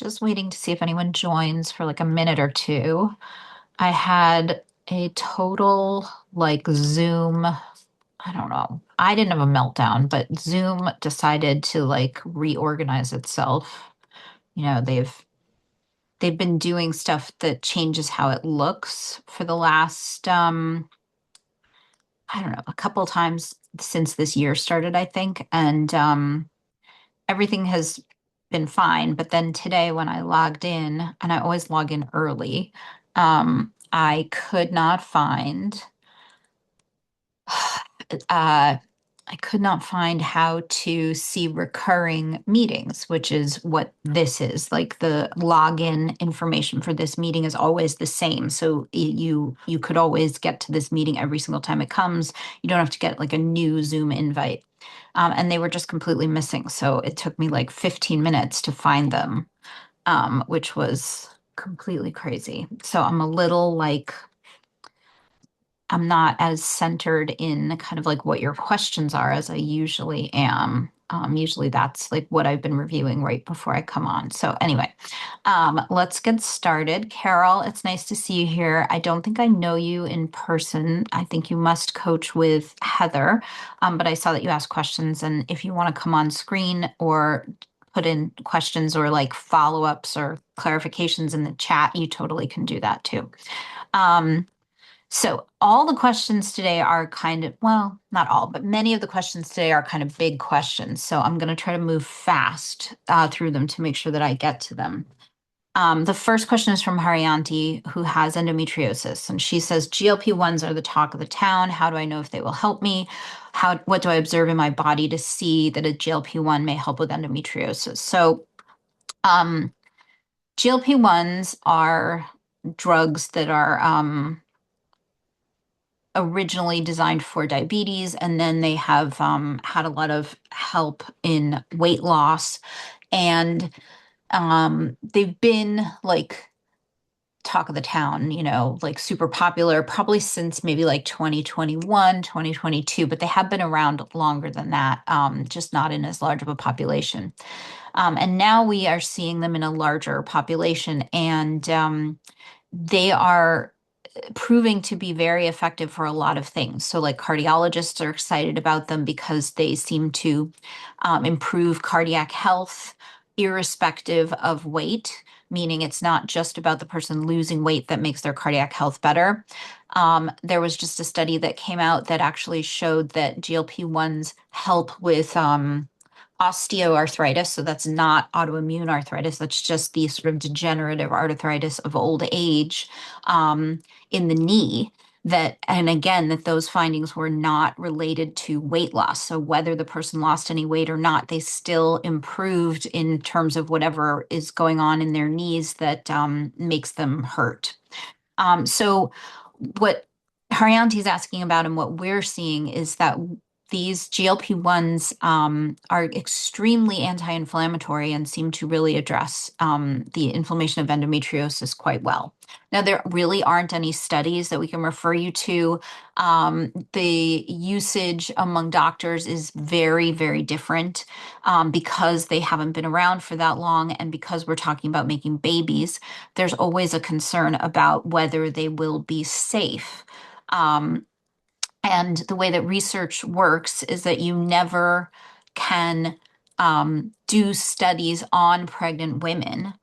just waiting to see if anyone joins for like a minute or two. I had a total like Zoom, I don't know. I didn't have a meltdown, but Zoom decided to like reorganize itself. They've been doing stuff that changes how it looks for the last I don't know, a couple times since this year started, I think. And everything has been fine. But then today, when I logged in, and I always log in early, I could not find uh, I could not find how to see recurring meetings, which is what this is. Like the login information for this meeting is always the same. So you could always get to this meeting every single time it comes. You don't have to get like a new Zoom invite. And they were just completely missing. So it took me like 15 minutes to find them, which was completely crazy. So I'm a little like, I'm not as centered in kind of like what your questions are as I usually am. Usually that's like what I've been reviewing right before I come on. So anyway, let's get started. Carol, it's nice to see you here. I don't think I know you in person. I think you must coach with Heather, but I saw that you asked questions, and if you want to come on screen or put in questions or like follow-ups or clarifications in the chat, you totally can do that too. So all the questions today are kind of, well, not all, but many of the questions today are kind of big questions. So I'm going to try to move fast through them to make sure that I get to them. The first question is from Haryanti, who has endometriosis, and she says, GLP-1s are the talk of the town. How do I know if they will help me? What do I observe in my body to see that a GLP-1 may help with endometriosis? So GLP-1s are drugs that are originally designed for diabetes, and then they have had a lot of help in weight loss. And they've been like talk of the town, like super popular probably since maybe like 2021, 2022, but they have been around longer than that, just not in as large of a population. And now we are seeing them in a larger population, and they are proving to be very effective for a lot of things. So, like cardiologists are excited about them because they seem to improve cardiac health irrespective of weight, meaning it's not just about the person losing weight that makes their cardiac health better. There was just a study that came out that actually showed that GLP-1s help with osteoarthritis. So that's not autoimmune arthritis. That's just the sort of degenerative arthritis of old age in the knee. And again, that those findings were not related to weight loss. So whether the person lost any weight or not, they still improved in terms of whatever is going on in their knees that makes them hurt. So what Haryanti is asking about and what we're seeing is that these GLP-1s are extremely anti-inflammatory and seem to really address the inflammation of endometriosis quite well. Now, there really aren't any studies that we can refer you to. The usage among doctors is very, very different because they haven't been around for that long, and because we're talking about making babies, there's always a concern about whether they will be safe. Um, and the way that research works is that you never can do studies on pregnant women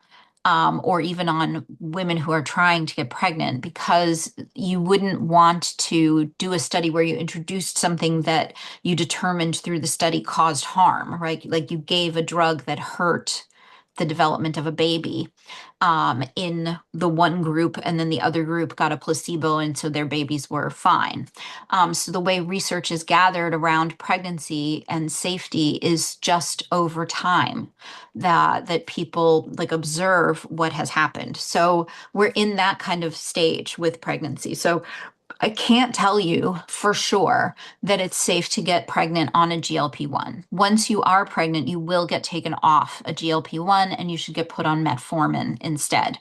or even on women who are trying to get pregnant, because you wouldn't want to do a study where you introduced something that you determined through the study caused harm, right? Like you gave a drug that hurt the development of a baby in the one group, and then the other group got a placebo, and so their babies were fine. So the way research is gathered around pregnancy and safety is just over time that people like observe what has happened. So we're in that kind of stage with pregnancy. So I can't tell you for sure that it's safe to get pregnant on a GLP-1. Once you are pregnant, you will get taken off a GLP-1 and you should get put on metformin instead.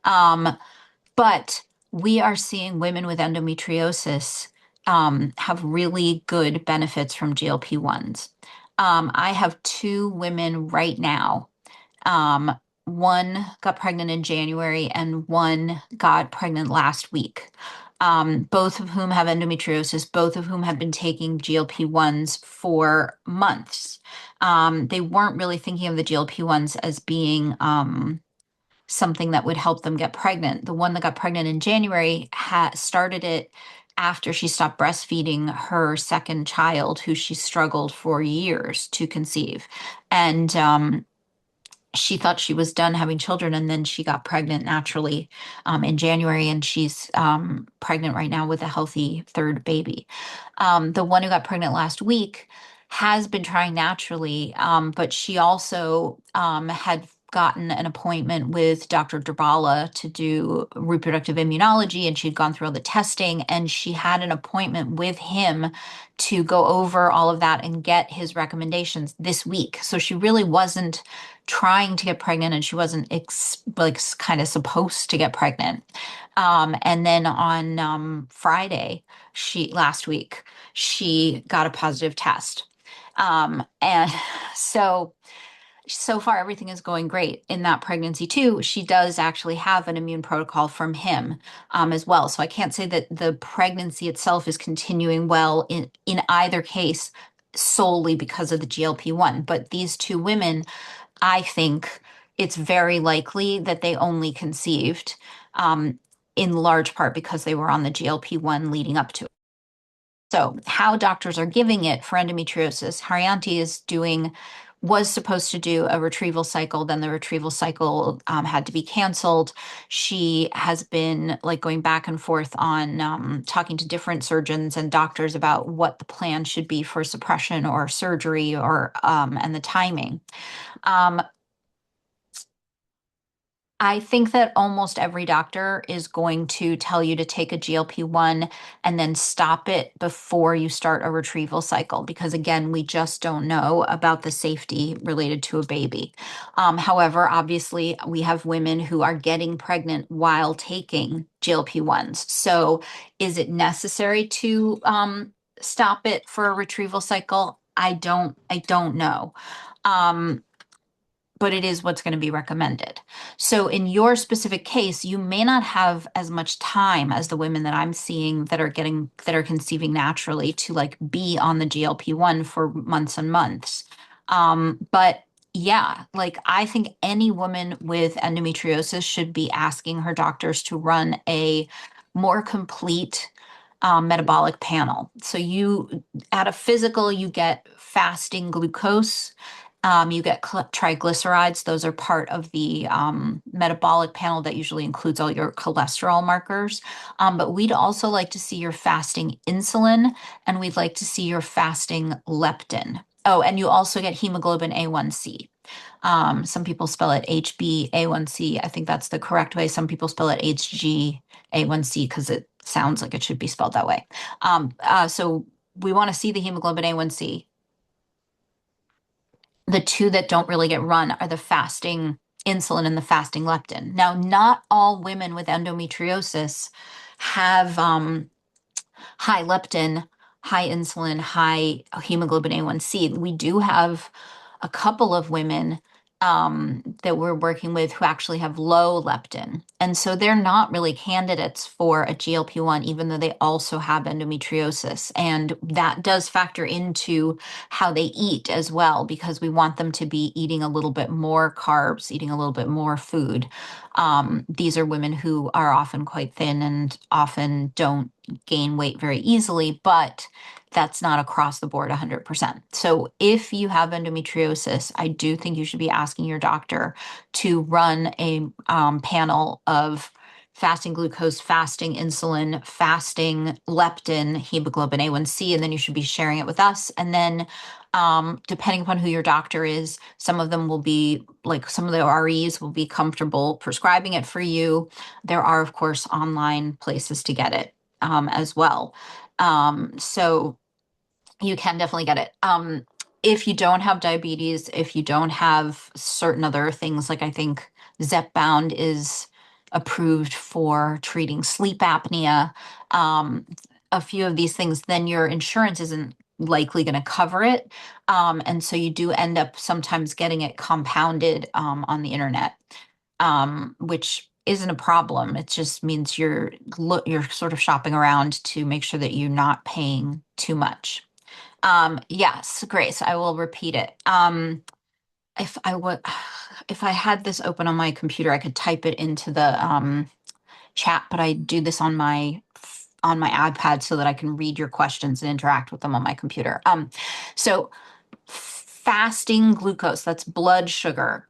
But we are seeing women with endometriosis have really good benefits from GLP-1s. I have two women right now one got pregnant in January and one got pregnant last week. Both of whom have endometriosis, both of whom have been taking GLP-1s for months. They weren't really thinking of the GLP-1s as being something that would help them get pregnant. The one that got pregnant in January started it after she stopped breastfeeding her second child, who she struggled for years to conceive. And she thought she was done having children, and then she got pregnant naturally in January, and she's pregnant right now with a healthy third baby. The one who got pregnant last week has been trying naturally, but she also had gotten an appointment with Dr. Drabala to do reproductive immunology, and she'd gone through all the testing, and she had an appointment with him to go over all of that and get his recommendations this week. So she really wasn't trying to get pregnant, and she wasn't like kind of supposed to get pregnant. And then on Friday, she last week, she got a positive test. And so far everything is going great in that pregnancy too. She does actually have an immune protocol from him as well. So I can't say that the pregnancy itself is continuing well in either case solely because of the GLP-1. But these two women, I think it's very likely that they only conceived in large part because they were on the GLP-1 leading up to it. So, how doctors are giving it for endometriosis, Haryanti was supposed to do a retrieval cycle, then the retrieval cycle had to be canceled. She has been like going back and forth on talking to different surgeons and doctors about what the plan should be for suppression or surgery or and the timing. Um, I think that almost every doctor is going to tell you to take a GLP-1 and then stop it before you start a retrieval cycle, because again, we just don't know about the safety related to a baby. However, obviously, we have women who are getting pregnant while taking GLP-1s. So is it necessary to stop it for a retrieval cycle? I don't know. Um, but it is what's going to be recommended. So in your specific case, you may not have as much time as the women that I'm seeing that are conceiving naturally to like be on the GLP-1 for months and months. But yeah, like I think any woman with endometriosis should be asking her doctors to run a more complete metabolic panel. So you, at a physical, you get fasting glucose, you get triglycerides. Those are part of the metabolic panel that usually includes all your cholesterol markers. But we'd also like to see your fasting insulin, and we'd like to see your fasting leptin. Oh, and you also get hemoglobin A1C. Some people spell it HbA1c. I think that's the correct way. Some people spell it HgA1c because it sounds like it should be spelled that way. So we want to see the hemoglobin A1c. The two that don't really get run are the fasting insulin and the fasting leptin. Now, not all women with endometriosis have high leptin, high insulin, high hemoglobin A1C. We do have a couple of women that we're working with who actually have low leptin. And so they're not really candidates for a GLP-1, even though they also have endometriosis. And that does factor into how they eat as well, because we want them to be eating a little bit more carbs, eating a little bit more food. These are women who are often quite thin and often don't gain weight very easily, but that's not across the board 100%. So if you have endometriosis, I do think you should be asking your doctor to run a panel of fasting glucose, fasting insulin, fasting leptin, hemoglobin A1C, and then you should be sharing it with us. And then depending upon who your doctor is, some of them will be like some of the REs will be comfortable prescribing it for you. There are, of course, online places to get it as well. So you can definitely get it. If you don't have diabetes, if you don't have certain other things, like I think Zepbound is approved for treating sleep apnea, a few of these things, then your insurance isn't likely going to cover it. And so you do end up sometimes getting it compounded on the internet, which isn't a problem. It just means you're sort of shopping around to make sure that you're not paying too much. Yes, Grace, I will repeat it. If I would, if I had this open on my computer, I could type it into the chat, but I do this on my iPad so that I can read your questions and interact with them on my computer. So fasting glucose, that's blood sugar.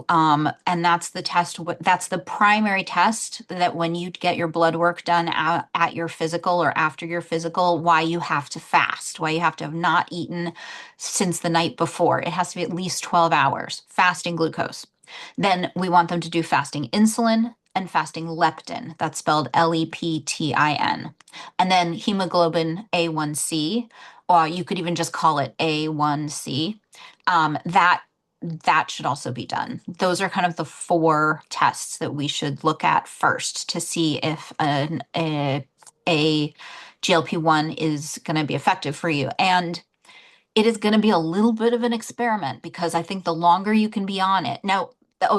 And that's the test, that's the primary test that when you get your blood work done at your physical or after your physical, why you have to fast, why you have to have not eaten since the night before. It has to be at least 12 hours, fasting glucose. Then we want them to do fasting insulin and fasting leptin. That's spelled Leptin. And then hemoglobin A1C, or you could even just call it A1C. That should also be done. Those are kind of the four tests that we should look at first to see if a GLP-1 is going to be effective for you. And it is going to be a little bit of an experiment because I think the longer you can be on it. Now,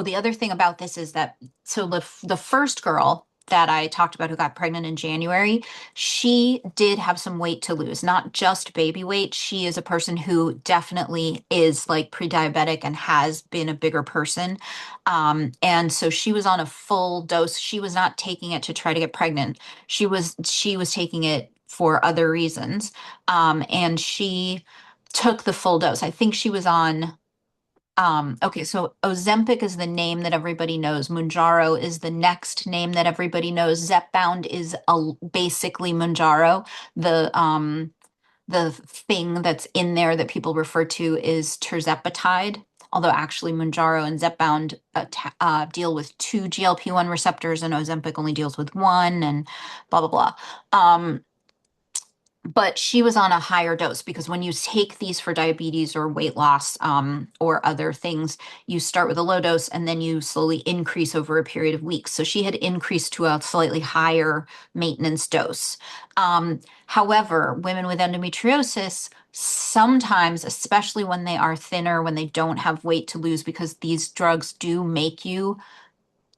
the other thing about this is that so the first girl that I talked about who got pregnant in January, she did have some weight to lose, not just baby weight. She is a person who definitely is like pre-diabetic and has been a bigger person. And so she was on a full dose. She was not taking it to try to get pregnant. She was taking it for other reasons. And she took the full dose. I think she was on, okay, so Ozempic is the name that everybody knows. Mounjaro is the next name that everybody knows. Zepbound is basically Mounjaro. The thing that's in there that people refer to is tirzepatide, although actually Mounjaro and Zepbound deal with two GLP-1 receptors and Ozempic only deals with one and blah, blah, blah. But she was on a higher dose because when you take these for diabetes or weight loss or other things, you start with a low dose and then you slowly increase over a period of weeks. So she had increased to a slightly higher maintenance dose. However, women with endometriosis sometimes, especially when they are thinner, when they don't have weight to lose, because these drugs do make you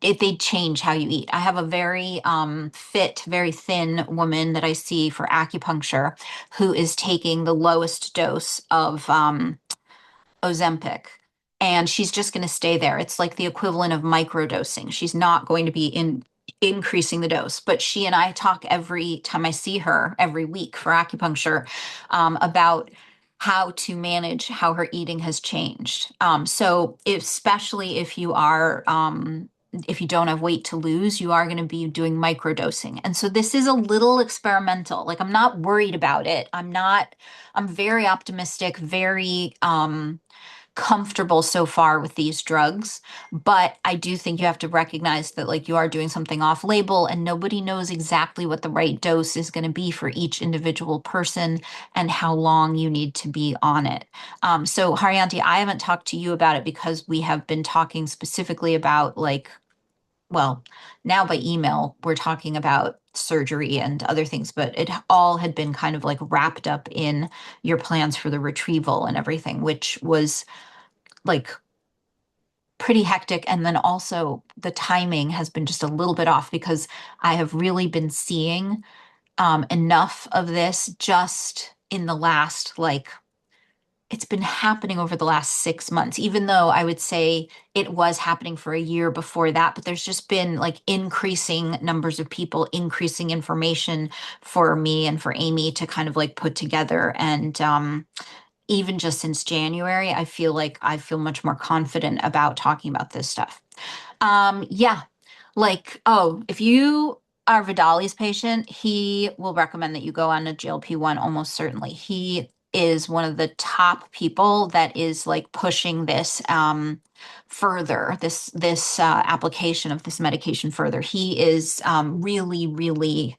they change how you eat. I have a very fit, very thin woman that I see for acupuncture who is taking the lowest dose of Ozempic, and she's just going to stay there. It's like the equivalent of microdosing. She's not going to be increasing the dose, but she and I talk every time I see her every week for acupuncture about how to manage how her eating has changed. So especially if you don't have weight to lose, you are going to be doing microdosing. And so this is a little experimental. Like I'm not worried about it. I'm very optimistic, very comfortable so far with these drugs, but I do think you have to recognize that like you are doing something off label and nobody knows exactly what the right dose is going to be for each individual person and how long you need to be on it. So Haryanti, I haven't talked to you about it because we have been talking specifically about like, well, now by email, we're talking about surgery and other things, but it all had been kind of like wrapped up in your plans for the retrieval and everything, which was like pretty hectic. And then also the timing has been just a little bit off because I have really been seeing enough of this just in the last, like, it's been happening over the last 6 months, even though I would say it was happening for a year before that. But there's just been like increasing numbers of people, increasing information for me and for Amy to kind of like put together. And even just since January, I feel like I feel much more confident about talking about this stuff. Yeah, like, oh, if you are Vidali's patient, he will recommend that you go on a GLP-1 almost certainly. He is one of the top people that is like pushing this further, this application of this medication further. He is really, really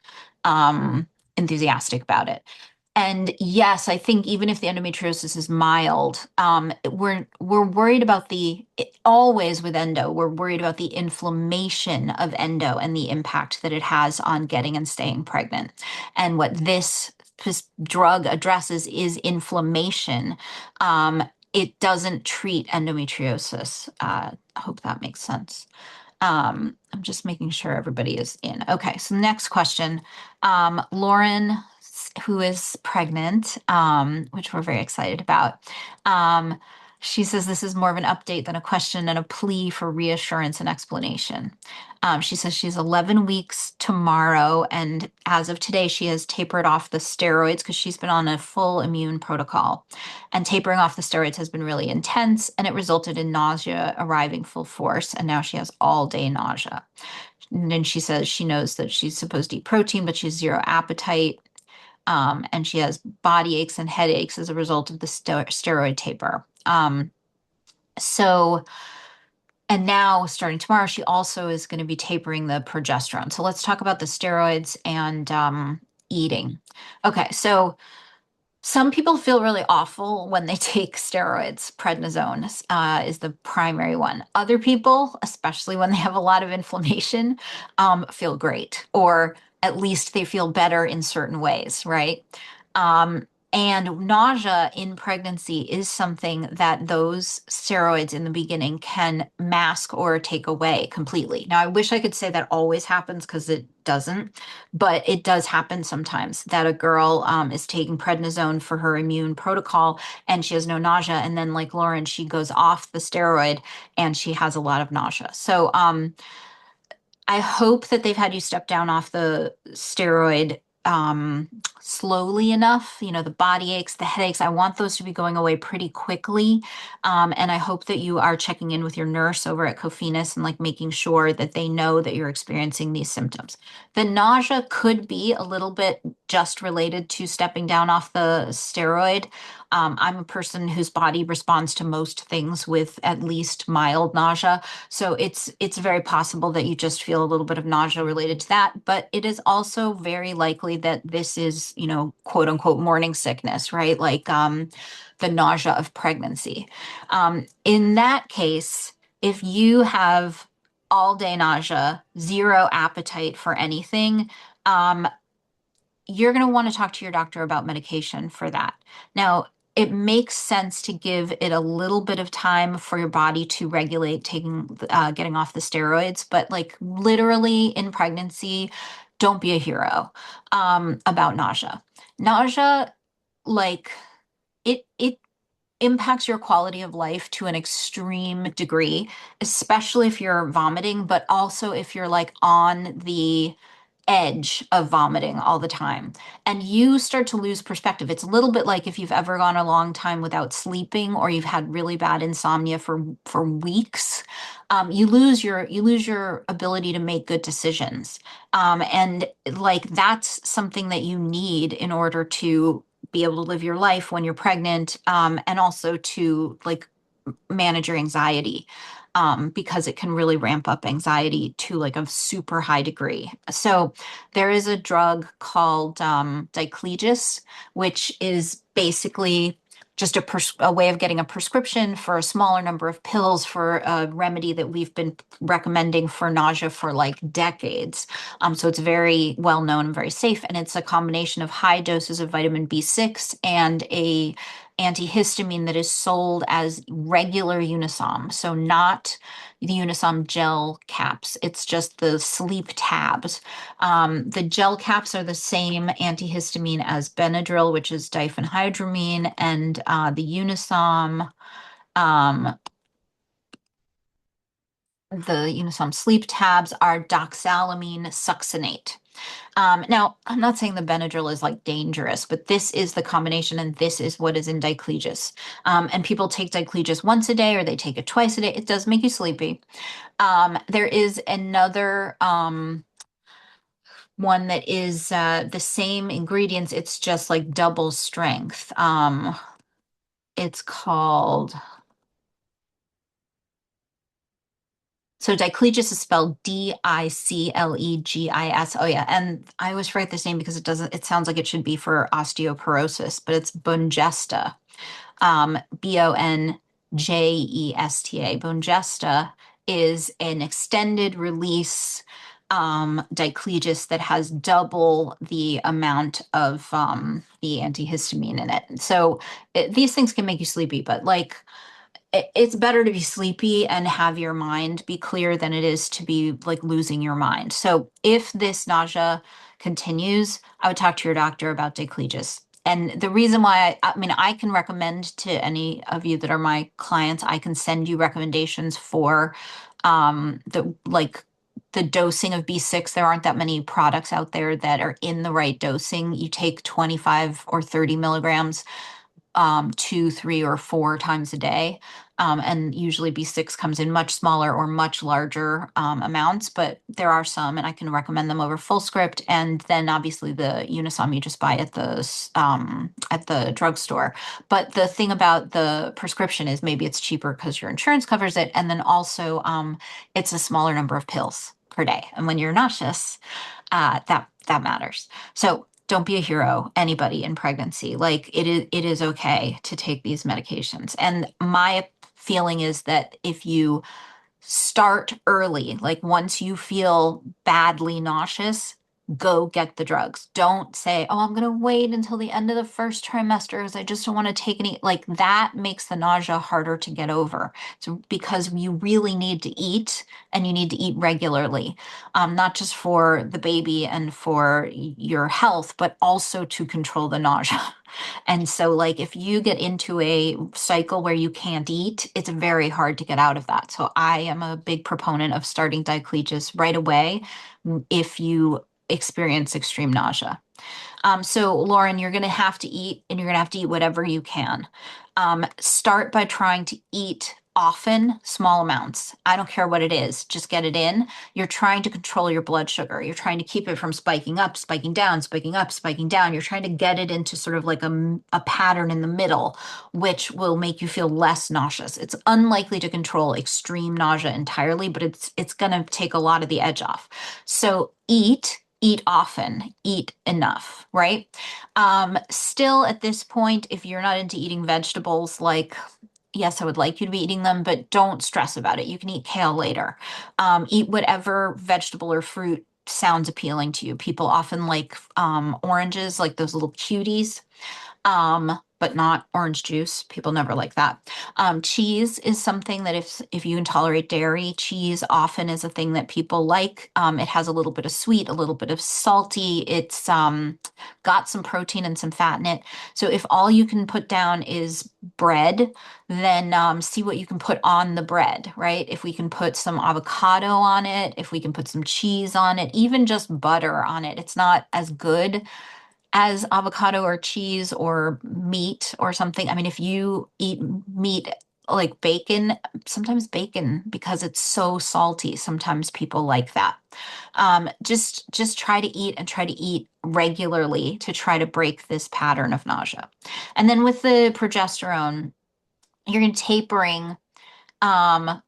enthusiastic about it. And yes, I think even if the endometriosis is mild, we're worried about always with endo, we're worried about the inflammation of endo and the impact that it has on getting and staying pregnant. And what this this drug addresses is inflammation. It doesn't treat endometriosis. I hope that makes sense. I'm just making sure everybody is in. Okay, so next question. Lauren, who is pregnant, which we're very excited about. Um, she says this is more of an update than a question and a plea for reassurance and explanation. She says she's 11 weeks tomorrow, and as of today, she has tapered off the steroids because she's been on a full immune protocol. And tapering off the steroids has been really intense, and it resulted in nausea arriving full force. And now she has all day nausea. And then she says she knows that she's supposed to eat protein, but she has zero appetite. And she has body aches and headaches as a result of the steroid taper. So, and now starting tomorrow, she also is going to be tapering the progesterone. So let's talk about the steroids and eating. Okay, so some people feel really awful when they take steroids. Prednisone is the primary one. Other people, especially when they have a lot of inflammation, feel great, or at least they feel better in certain ways, right? Um, and nausea in pregnancy is something that those steroids in the beginning can mask or take away completely. Now, I wish I could say that always happens because it doesn't, but it does happen sometimes that a girl is taking prednisone for her immune protocol and she has no nausea. And then, like Lauren, she goes off the steroid and she has a lot of nausea. So, I hope that they've had you step down off the steroid slowly enough. You know, the body aches, the headaches, I want those to be going away pretty quickly. And I hope that you are checking in with your nurse over at Cofinus and like making sure that they know that you're experiencing these symptoms. The nausea could be a little bit just related to stepping down off the steroid. I'm a person whose body responds to most things with at least mild nausea. So it's very possible that you just feel a little bit of nausea related to that, but it is also very likely that this is, you know, quote unquote morning sickness, right? Like the nausea of pregnancy. In that case, if you have all day nausea, zero appetite for anything, um, you're going to want to talk to your doctor about medication for that. Now, it makes sense to give it a little bit of time for your body to regulate getting off the steroids, but like literally in pregnancy, don't be a hero about nausea. Nausea, like it impacts your quality of life to an extreme degree, especially if you're vomiting, but also if you're like on the edge of vomiting all the time and you start to lose perspective. It's a little bit like if you've ever gone a long time without sleeping or you've had really bad insomnia for weeks. You lose your ability to make good decisions. And like that's something that you need in order to be able to live your life when you're pregnant, and also to like manage your anxiety, because it can really ramp up anxiety to like a super high degree. So there is a drug called diclegis, which is basically just a way of getting a prescription for a smaller number of pills for a remedy that we've been recommending for nausea for like decades. So it's very well known and very safe, and it's a combination of high doses of vitamin B6 and a antihistamine that is sold as regular Unisom. So not the Unisom gel caps. It's just the sleep tabs. The gel caps are the same antihistamine as Benadryl, which is diphenhydramine, and um, the Unisom sleep tabs are doxylamine succinate. Now, I'm not saying the Benadryl is like dangerous, but this is the combination and this is what is in diclegis. And people take diclegis once a day or they take it twice a day. It does make you sleepy. There is another one that is the same ingredients. It's just like double strength. It's called So diclegis is spelled Diclegis. Oh yeah, and I always forget this name because it sounds like it should be for osteoporosis, but it's Bongesta. Bonjesta. Bongesta is an extended release diclegis that has double the amount of the antihistamine in it. So these things can make you sleepy, but like it's better to be sleepy and have your mind be clear than it is to be like losing your mind. So if this nausea continues, I would talk to your doctor about diclegis. And the reason why I mean, I can recommend to any of you that are my clients, I can send you recommendations for the like the dosing of B6. There aren't that many products out there that are in the right dosing. You take 25 or 30 milligrams 2, 3, or 4 times a day. And usually B6 comes in much smaller or much larger amounts, but there are some, and I can recommend them over full script. And then obviously the Unisom you just buy at the drugstore. But the thing about the prescription is maybe it's cheaper because your insurance covers it, and then also it's a smaller number of pills per day. And when you're nauseous, that matters. So don't be a hero, anybody in pregnancy. Like it is okay to take these medications. And my feeling is that if you start early, like once you feel badly nauseous, go get the drugs. Don't say, oh, I'm going to wait until the end of the first trimester because I just don't want to take any. Like that makes the nausea harder to get over. So because you really need to eat and you need to eat regularly, not just for the baby and for your health, but also to control the nausea. And so, like, if you get into a cycle where you can't eat, it's very hard to get out of that. So, I am a big proponent of starting diclegis right away if you experience extreme nausea. So, Lauren, you're going to have to eat and you're going to have to eat whatever you can. Start by trying to eat often, small amounts. I don't care what it is, just get it in. You're trying to control your blood sugar. You're trying to keep it from spiking up, spiking down, spiking up, spiking down. You're trying to get it into sort of like a pattern in the middle, which will make you feel less nauseous. It's unlikely to control extreme nausea entirely, but it's going to take a lot of the edge off. So eat often, eat enough, right? Still at this point, if you're not into eating vegetables, like, yes, I would like you to be eating them, but don't stress about it. You can eat kale later. Eat whatever vegetable or fruit sounds appealing to you. People often like oranges, like those little cuties, but not orange juice. People never like that. Cheese is something that if you can tolerate dairy, cheese often is a thing that people like. It has a little bit of sweet, a little bit of salty. It's got some protein and some fat in it. So if all you can put down is bread, then see what you can put on the bread, right? If we can put some avocado on it, if we can put some cheese on it, even just butter on it, it's not as good as avocado or cheese or meat or something. I mean, if you eat meat like bacon, sometimes bacon, because it's so salty, sometimes people like that. Just try to eat and try to eat regularly to try to break this pattern of nausea. And then with the progesterone, you're tapering. Um,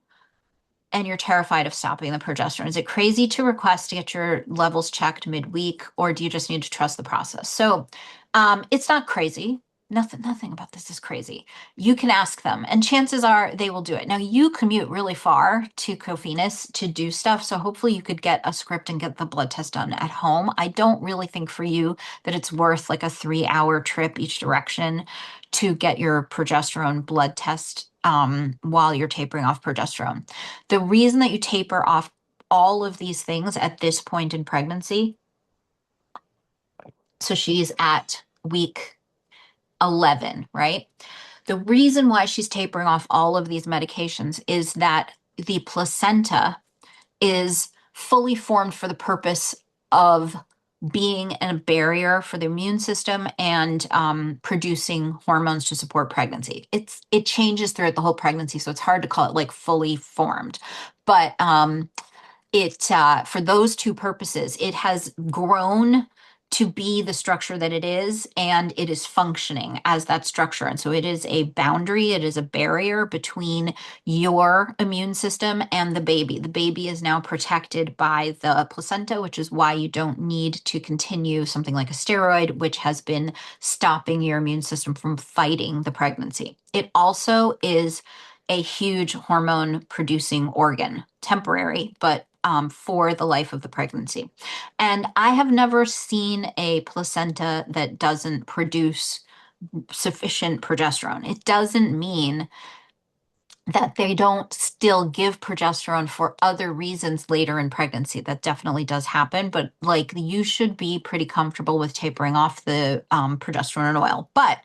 and you're terrified of stopping the progesterone. Is it crazy to request to get your levels checked midweek, or do you just need to trust the process? So it's not crazy. Nothing about this is crazy. You can ask them, and chances are they will do it. Now, you commute really far to Cofines to do stuff, so hopefully you could get a script and get the blood test done at home. I don't really think for you that it's worth like a 3-hour trip each direction to get your progesterone blood test while you're tapering off progesterone. The reason that you taper off all of these things at this point in pregnancy, so she's at week 11, right? The reason why she's tapering off all of these medications is that the placenta is fully formed for the purpose of being a barrier for the immune system and producing hormones to support pregnancy. It changes throughout the whole pregnancy, so it's hard to call it like fully formed. But for those two purposes, it has grown to be the structure that it is, and it is functioning as that structure. And so it is a boundary, it is a barrier between your immune system and the baby. The baby is now protected by the placenta, which is why you don't need to continue something like a steroid, which has been stopping your immune system from fighting the pregnancy. It also is a huge hormone producing organ, temporary, but for the life of the pregnancy. And I have never seen a placenta that doesn't produce sufficient progesterone. It doesn't mean that they don't still give progesterone for other reasons later in pregnancy. That definitely does happen, but like you should be pretty comfortable with tapering off the progesterone and oil. But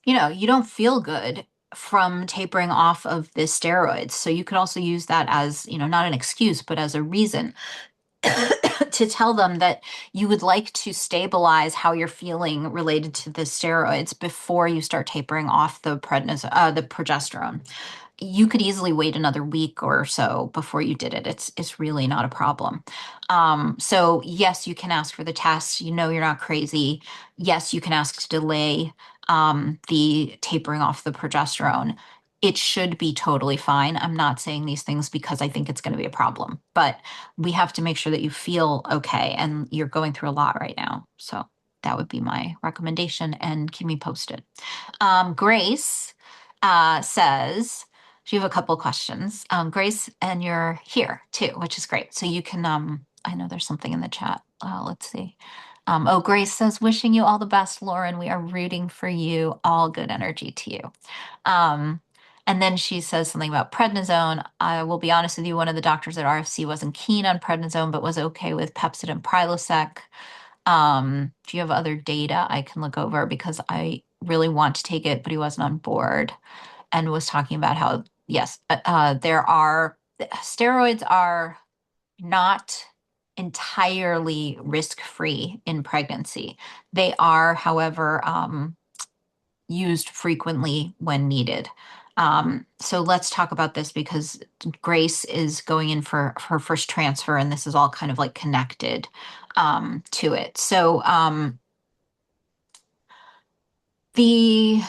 you don't feel good from tapering off of the steroids. So you could also use that as, not an excuse, but as a reason to tell them that you would like to stabilize how you're feeling related to the steroids before you start tapering off the progesterone. You could easily wait another week or so before you did it. It's really not a problem. So yes, you can ask for the test. You're not crazy. Yes, you can ask to delay the tapering off the progesterone. It should be totally fine. I'm not saying these things because I think it's going to be a problem, but we have to make sure that you feel okay, and you're going through a lot right now. So that would be my recommendation, and keep me posted. Grace says, she have a couple questions. Grace, and you're here too, which is great. So you can, I know there's something in the chat. Let's see. Grace says, wishing you all the best, Lauren. We are rooting for you. All good energy to you. Um, and then she says something about prednisone. I will be honest with you, one of the doctors at RFC wasn't keen on prednisone, but was okay with Pepcid and Prilosec. Do you have other data I can look over? Because I really want to take it, but he wasn't on board, and was talking about how, yes, steroids are not entirely risk-free in pregnancy. They are, however, used frequently when needed. So let's talk about this because Grace is going in for her first transfer, and this is all kind of like connected to it. So the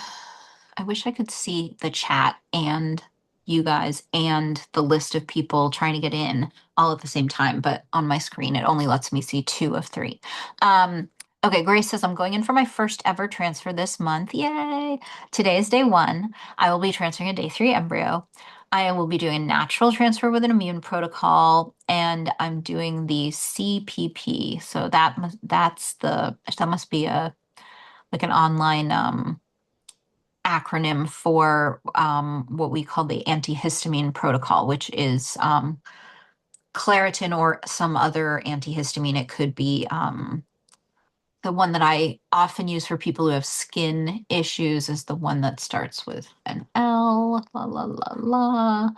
I wish I could see the chat and you guys and the list of people trying to get in all at the same time, but on my screen, it only lets me see 2 of 3. Okay, Grace says, I'm going in for my first ever transfer this month. Yay! Today is day 1. I will be transferring a day 3 embryo. I will be doing a natural transfer with an immune protocol, and I'm doing the CPP. So that must be like an online acronym for what we call the antihistamine protocol, which is Claritin or some other antihistamine. It could be the one that I often use for people who have skin issues is the one that starts with an L, la la la la.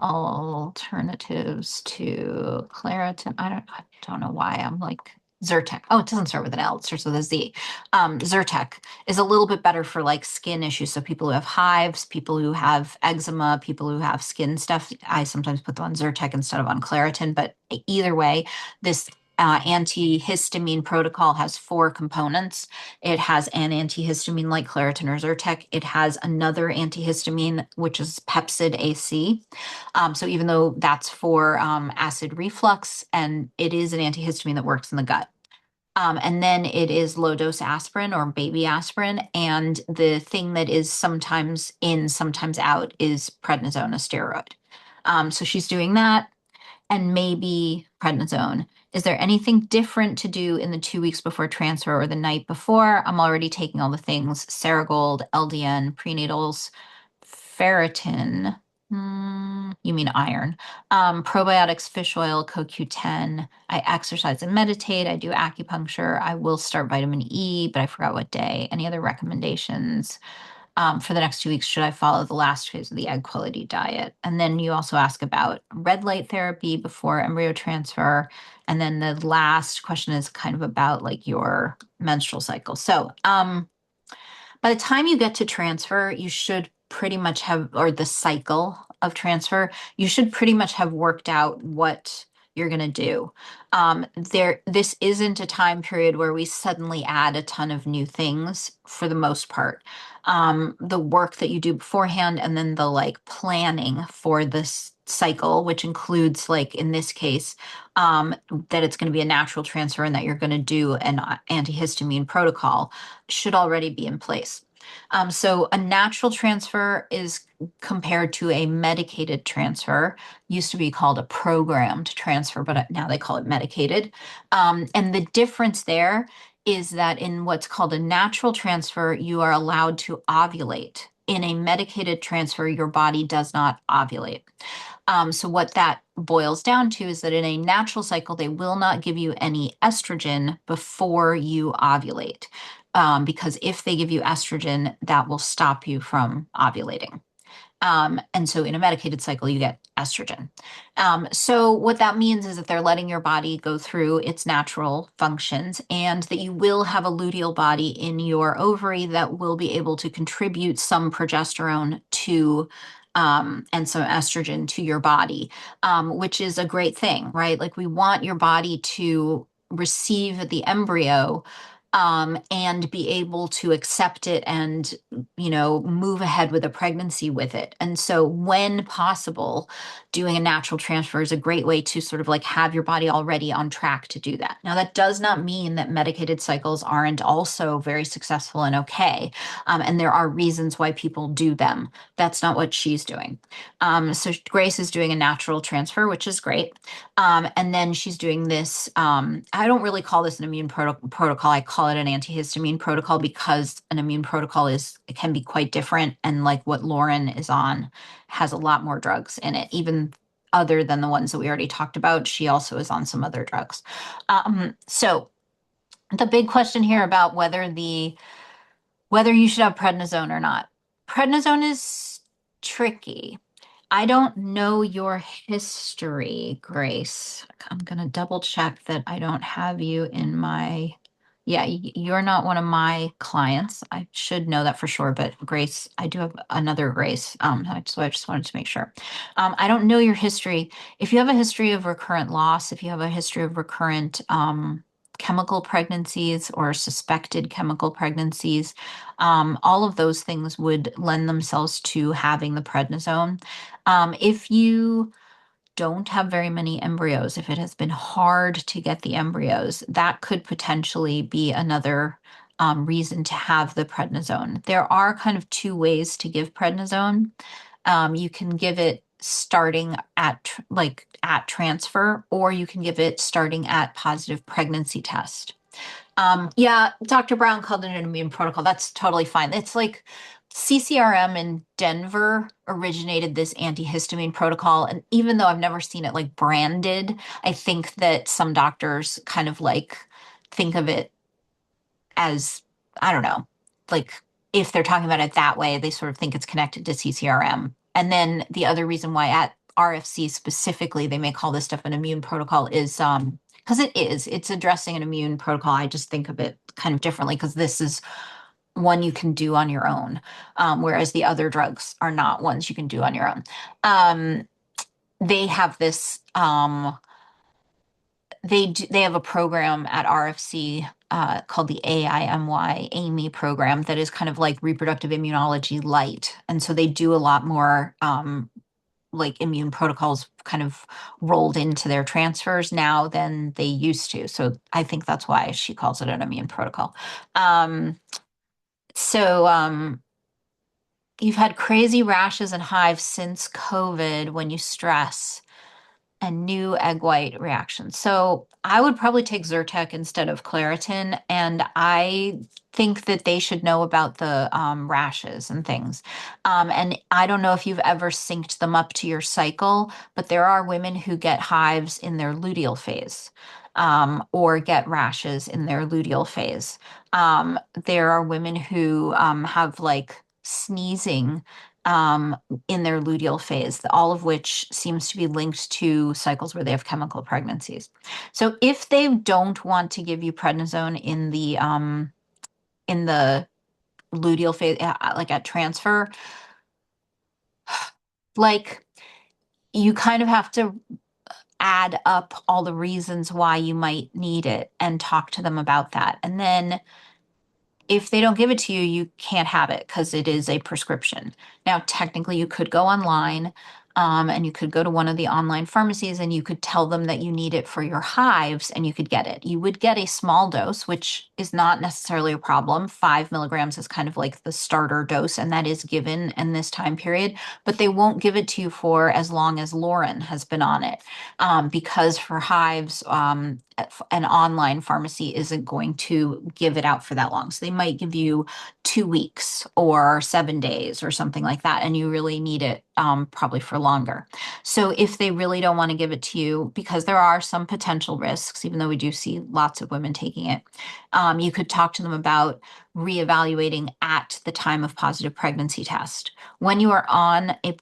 Alternatives to Claritin. I don't know why I'm like Zyrtec. Oh, it doesn't start with an L, it starts with a Z. Zyrtec is a little bit better for like skin issues. So people who have hives, people who have eczema, people who have skin stuff. I sometimes put them on Zyrtec instead of on Claritin, but either way, this antihistamine protocol has 4 components. It has an antihistamine like Claritin or Zyrtec. It has another antihistamine, which is Pepcid AC. So even though that's for acid reflux, and it is an antihistamine that works in the gut. And then it is low dose aspirin or baby aspirin. And the thing that is sometimes in, sometimes out is prednisone, a steroid. So she's doing that, and maybe prednisone. Is there anything different to do in the 2 weeks before transfer or the night before? I'm already taking all the things: Ceregold, LDN, prenatals, ferritin. You mean iron. Probiotics, fish oil, CoQ10. I exercise and meditate. I do acupuncture. I will start vitamin E, but I forgot what day. Any other recommendations? For the next 2 weeks, should I follow the last phase of the egg quality diet? And then you also ask about red light therapy before embryo transfer. And then the last question is kind of about like your menstrual cycle. So by the time you get to transfer, you should pretty much have, or the cycle of transfer, you should pretty much have worked out what you're going to do. This isn't a time period where we suddenly add a ton of new things for the most part. The work that you do beforehand, and then the like planning for this cycle, which includes like in this case, that it's going to be a natural transfer and that you're going to do an antihistamine protocol, should already be in place. So a natural transfer is compared to a medicated transfer. Used to be called a programmed transfer, but now they call it medicated. And the difference there is that in what's called a natural transfer, you are allowed to ovulate. In a medicated transfer, your body does not ovulate. So what that boils down to is that in a natural cycle, they will not give you any estrogen before you ovulate. Because if they give you estrogen, that will stop you from ovulating. And so in a medicated cycle, you get estrogen. So what that means is that they're letting your body go through its natural functions and that you will have a luteal body in your ovary that will be able to contribute some progesterone to and some estrogen to your body, which is a great thing, right? Like we want your body to receive the embryo and be able to accept it and, move ahead with a pregnancy with it. And so, when possible, doing a natural transfer is a great way to sort of like have your body already on track to do that. Now, that does not mean that medicated cycles aren't also very successful and okay. And there are reasons why people do them. That's not what she's doing. So, Grace is doing a natural transfer, which is great. And then she's doing this. I don't really call this an immune protocol. I call it an antihistamine protocol because an immune protocol it can be quite different. And like what Lauren is on has a lot more drugs in it, even other than the ones that we already talked about. She also is on some other drugs. So the big question here about whether you should have prednisone or not. Prednisone is tricky. I don't know your history, Grace. I'm going to double check that I don't have you in my. Yeah, you're not one of my clients. I should know that for sure, but Grace, I do have another Grace. So I just wanted to make sure. I don't know your history. If you have a history of recurrent loss, if you have a history of recurrent chemical pregnancies or suspected chemical pregnancies, all of those things would lend themselves to having the prednisone. If you don't have very many embryos, if it has been hard to get the embryos, that could potentially be another reason to have the prednisone. There are kind of two ways to give prednisone. You can give it starting at transfer, or you can give it starting at positive pregnancy test. Yeah, Dr. Brown called it an immune protocol. That's totally fine. It's like CCRM in Denver originated this antihistamine protocol. And even though I've never seen it like branded, I think that some doctors kind of like think of it as, I don't know, like if they're talking about it that way, they sort of think it's connected to CCRM. And then the other reason why at RFC specifically, they may call this stuff an immune protocol is because it's addressing an immune protocol. I just think of it kind of differently because this is one you can do on your own, whereas the other drugs are not ones you can do on your own. They have this they have a program at RFC called the AIME program that is kind of like reproductive immunology light. And so they do a lot more like immune protocols kind of rolled into their transfers now than they used to. So I think that's why she calls it an immune protocol. So you've had crazy rashes and hives since COVID when you stress and new egg white reactions. So I would probably take Zyrtec instead of Claritin, and I think that they should know about the rashes and things. And I don't know if you've ever synced them up to your cycle, but there are women who get hives in their luteal phase. Or get rashes in their luteal phase. There are women who have like sneezing in their luteal phase, all of which seems to be linked to cycles where they have chemical pregnancies. So if they don't want to give you prednisone in the luteal phase, like at transfer, like you kind of have to add up all the reasons why you might need it and talk to them about that. And then if they don't give it to you, you can't have it because it is a prescription. Now, technically, you could go online. And you could go to one of the online pharmacies and you could tell them that you need it for your hives and you could get it. You would get a small dose, which is not necessarily a problem. 5 milligrams is kind of like the starter dose, and that is given in this time period, but they won't give it to you for as long as Lauren has been on it, because for hives, an online pharmacy isn't going to give it out for that long. So they might give you 2 weeks or 7 days or something like that, and you really need it probably for longer. So if they really don't want to give it to you, because there are some potential risks, even though we do see lots of women taking it, you could talk to them about reevaluating at the time of positive pregnancy test. When you are on a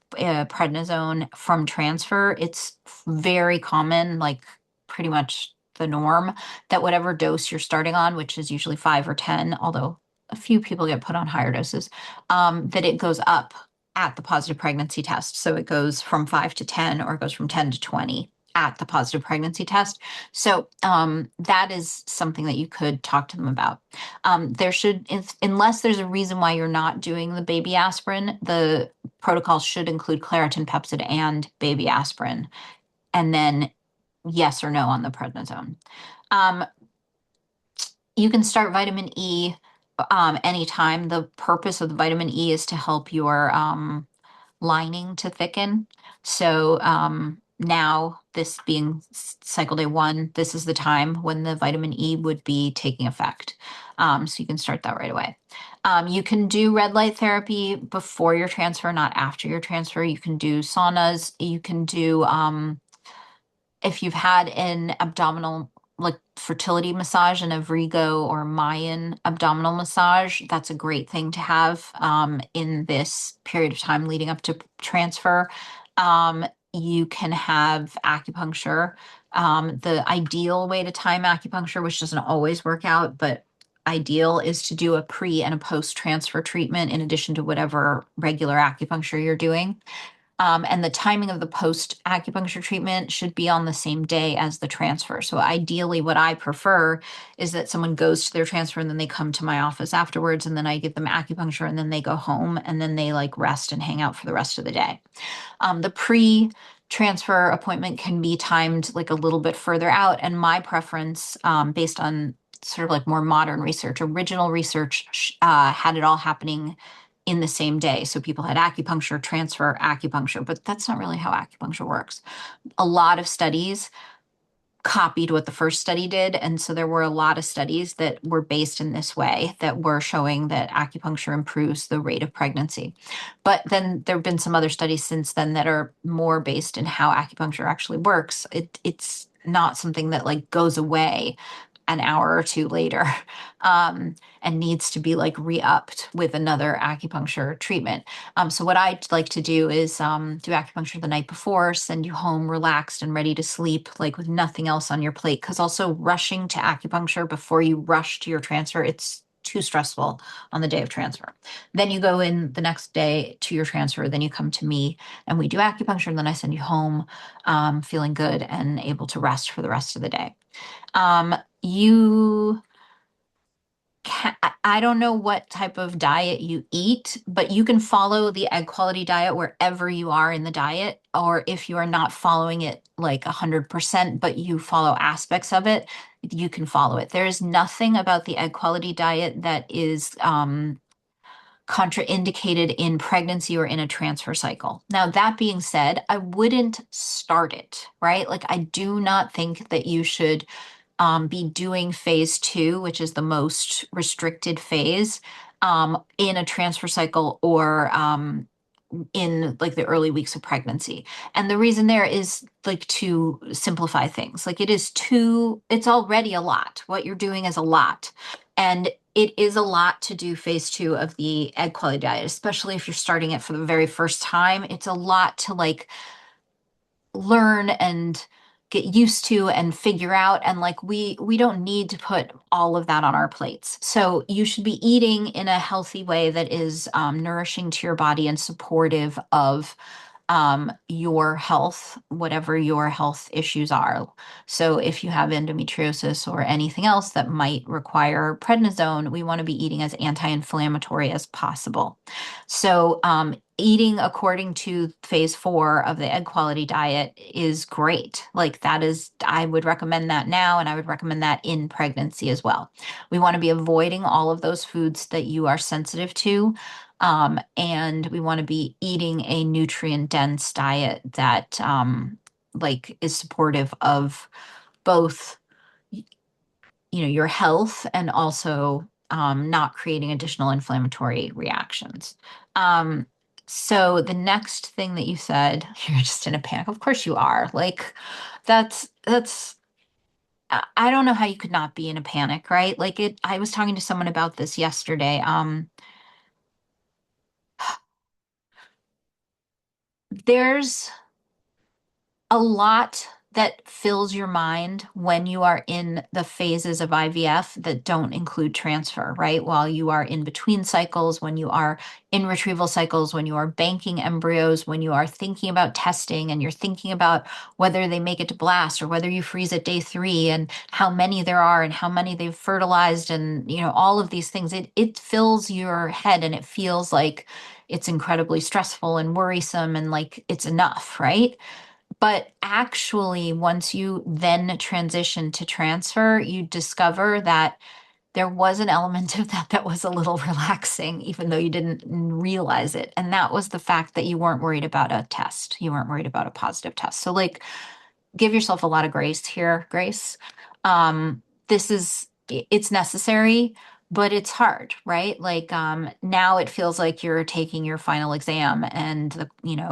prednisone from transfer, it's very common, like pretty much the norm, that whatever dose you're starting on, which is usually 5 or 10, although a few people get put on higher doses, that it goes up at the positive pregnancy test. So it goes from 5 to 10, or it goes from 10 to 20 at the positive pregnancy test. So that is something that you could talk to them about. There should, unless there's a reason why you're not doing the baby aspirin, the protocol should include Claritin Pepsid and baby aspirin, and then yes or no on the prednisone. Um, you can start vitamin E anytime. The purpose of the vitamin E is to help your lining to thicken. So now, this being cycle day 1, this is the time when the vitamin E would be taking effect. So you can start that right away. You can do red light therapy before your transfer, not after your transfer. You can do saunas. You can do if you've had an abdominal, like fertility massage, an Avrigo or Mayan abdominal massage, that's a great thing to have in this period of time leading up to transfer. You can have acupuncture. The ideal way to time acupuncture, which doesn't always work out, but ideal, is to do a pre and a post transfer treatment in addition to whatever regular acupuncture you're doing. And the timing of the post acupuncture treatment should be on the same day as the transfer. So ideally, what I prefer is that someone goes to their transfer and then they come to my office afterwards, and then I give them acupuncture, and then they go home, and then they like rest and hang out for the rest of the day. The pre-transfer appointment can be timed like a little bit further out, and my preference, based on sort of like more modern research, original research had it all happening in the same day. So people had acupuncture, transfer, acupuncture, but that's not really how acupuncture works. A lot of studies copied what the first study did. And so there were a lot of studies that were based in this way that were showing that acupuncture improves the rate of pregnancy. But then there have been some other studies since then that are more based in how acupuncture actually works. It's not something that like goes away an hour or two later, and needs to be like re-upped with another acupuncture treatment. So what I'd like to do is do acupuncture the night before, send you home relaxed and ready to sleep, like with nothing else on your plate. Because also rushing to acupuncture before you rush to your transfer, it's too stressful on the day of transfer. Then you go in the next day to your transfer, then you come to me and we do acupuncture, and then I send you home feeling good and able to rest for the rest of the day. You can, I don't know what type of diet you eat, but you can follow the egg quality diet wherever you are in the diet, or if you are not following it like 100%, but you follow aspects of it, you can follow it. There is nothing about the egg quality diet that is contraindicated in pregnancy or in a transfer cycle. Now, that being said, I wouldn't start it, right? Like, I do not think that you should be doing phase 2, which is the most restricted phase, in a transfer cycle or in like the early weeks of pregnancy. And the reason there is like to simplify things. Like it's already a lot. What you're doing is a lot. And it is a lot to do phase 2 of the egg quality diet, especially if you're starting it for the very first time. It's a lot to like learn and get used to and figure out, and like we don't need to put all of that on our plates. So you should be eating in a healthy way that is nourishing to your body and supportive of your health, whatever your health issues are. So if you have endometriosis or anything else that might require prednisone, we want to be eating as anti-inflammatory as possible. So eating according to phase 4 of the egg quality diet is great. Like that is, I would recommend that now, and I would recommend that in pregnancy as well. We want to be avoiding all of those foods that you are sensitive to. And we want to be eating a nutrient dense diet that like is supportive of both, your health and also not creating additional inflammatory reactions. Um, so the next thing that you said, you're just in a panic. Of course you are. Like that's I don't know how you could not be in a panic, right? I was talking to someone about this yesterday. There's a lot that fills your mind when you are in the phases of IVF that don't include transfer, right? While you are in between cycles, when you are in retrieval cycles, when you are banking embryos, when you are thinking about testing and you're thinking about whether they make it to blast or whether you freeze at day 3 and how many there are and how many they've fertilized and, all of these things, it fills your head and it feels like it's incredibly stressful and worrisome and like it's enough, right? But actually, once you then transition to transfer, you discover that there was an element of that that was a little relaxing, even though you didn't realize it. And that was the fact that you weren't worried about a test. You weren't worried about a positive test. So, like, give yourself a lot of grace here, Grace. This is it's necessary, but it's hard, right? Like now it feels like you're taking your final exam and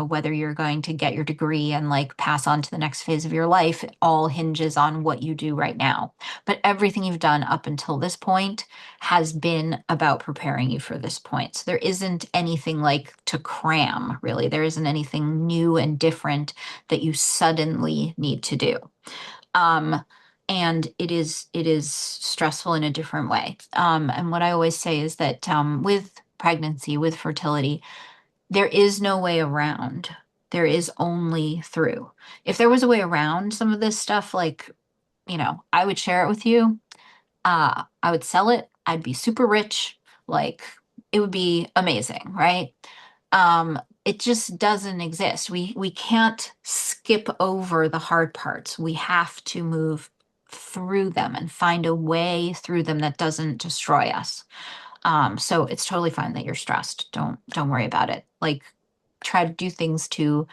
whether you're going to get your degree and like pass on to the next phase of your life all hinges on what you do right now. But everything you've done up until this point has been about preparing you for this point. So there isn't anything like to cram, really. There isn't anything new and different that you suddenly need to do. Um, and it is stressful in a different way. And what I always say is that with pregnancy, with fertility, there is no way around. There is only through. If there was a way around some of this stuff, like, I would share it with you. I would sell it. I'd be super rich. Like it would be amazing, right? It just doesn't exist. We can't skip over the hard parts. We have to move through them and find a way through them that doesn't destroy us. So it's totally fine that you're stressed. Don't worry about it. Like try to do things to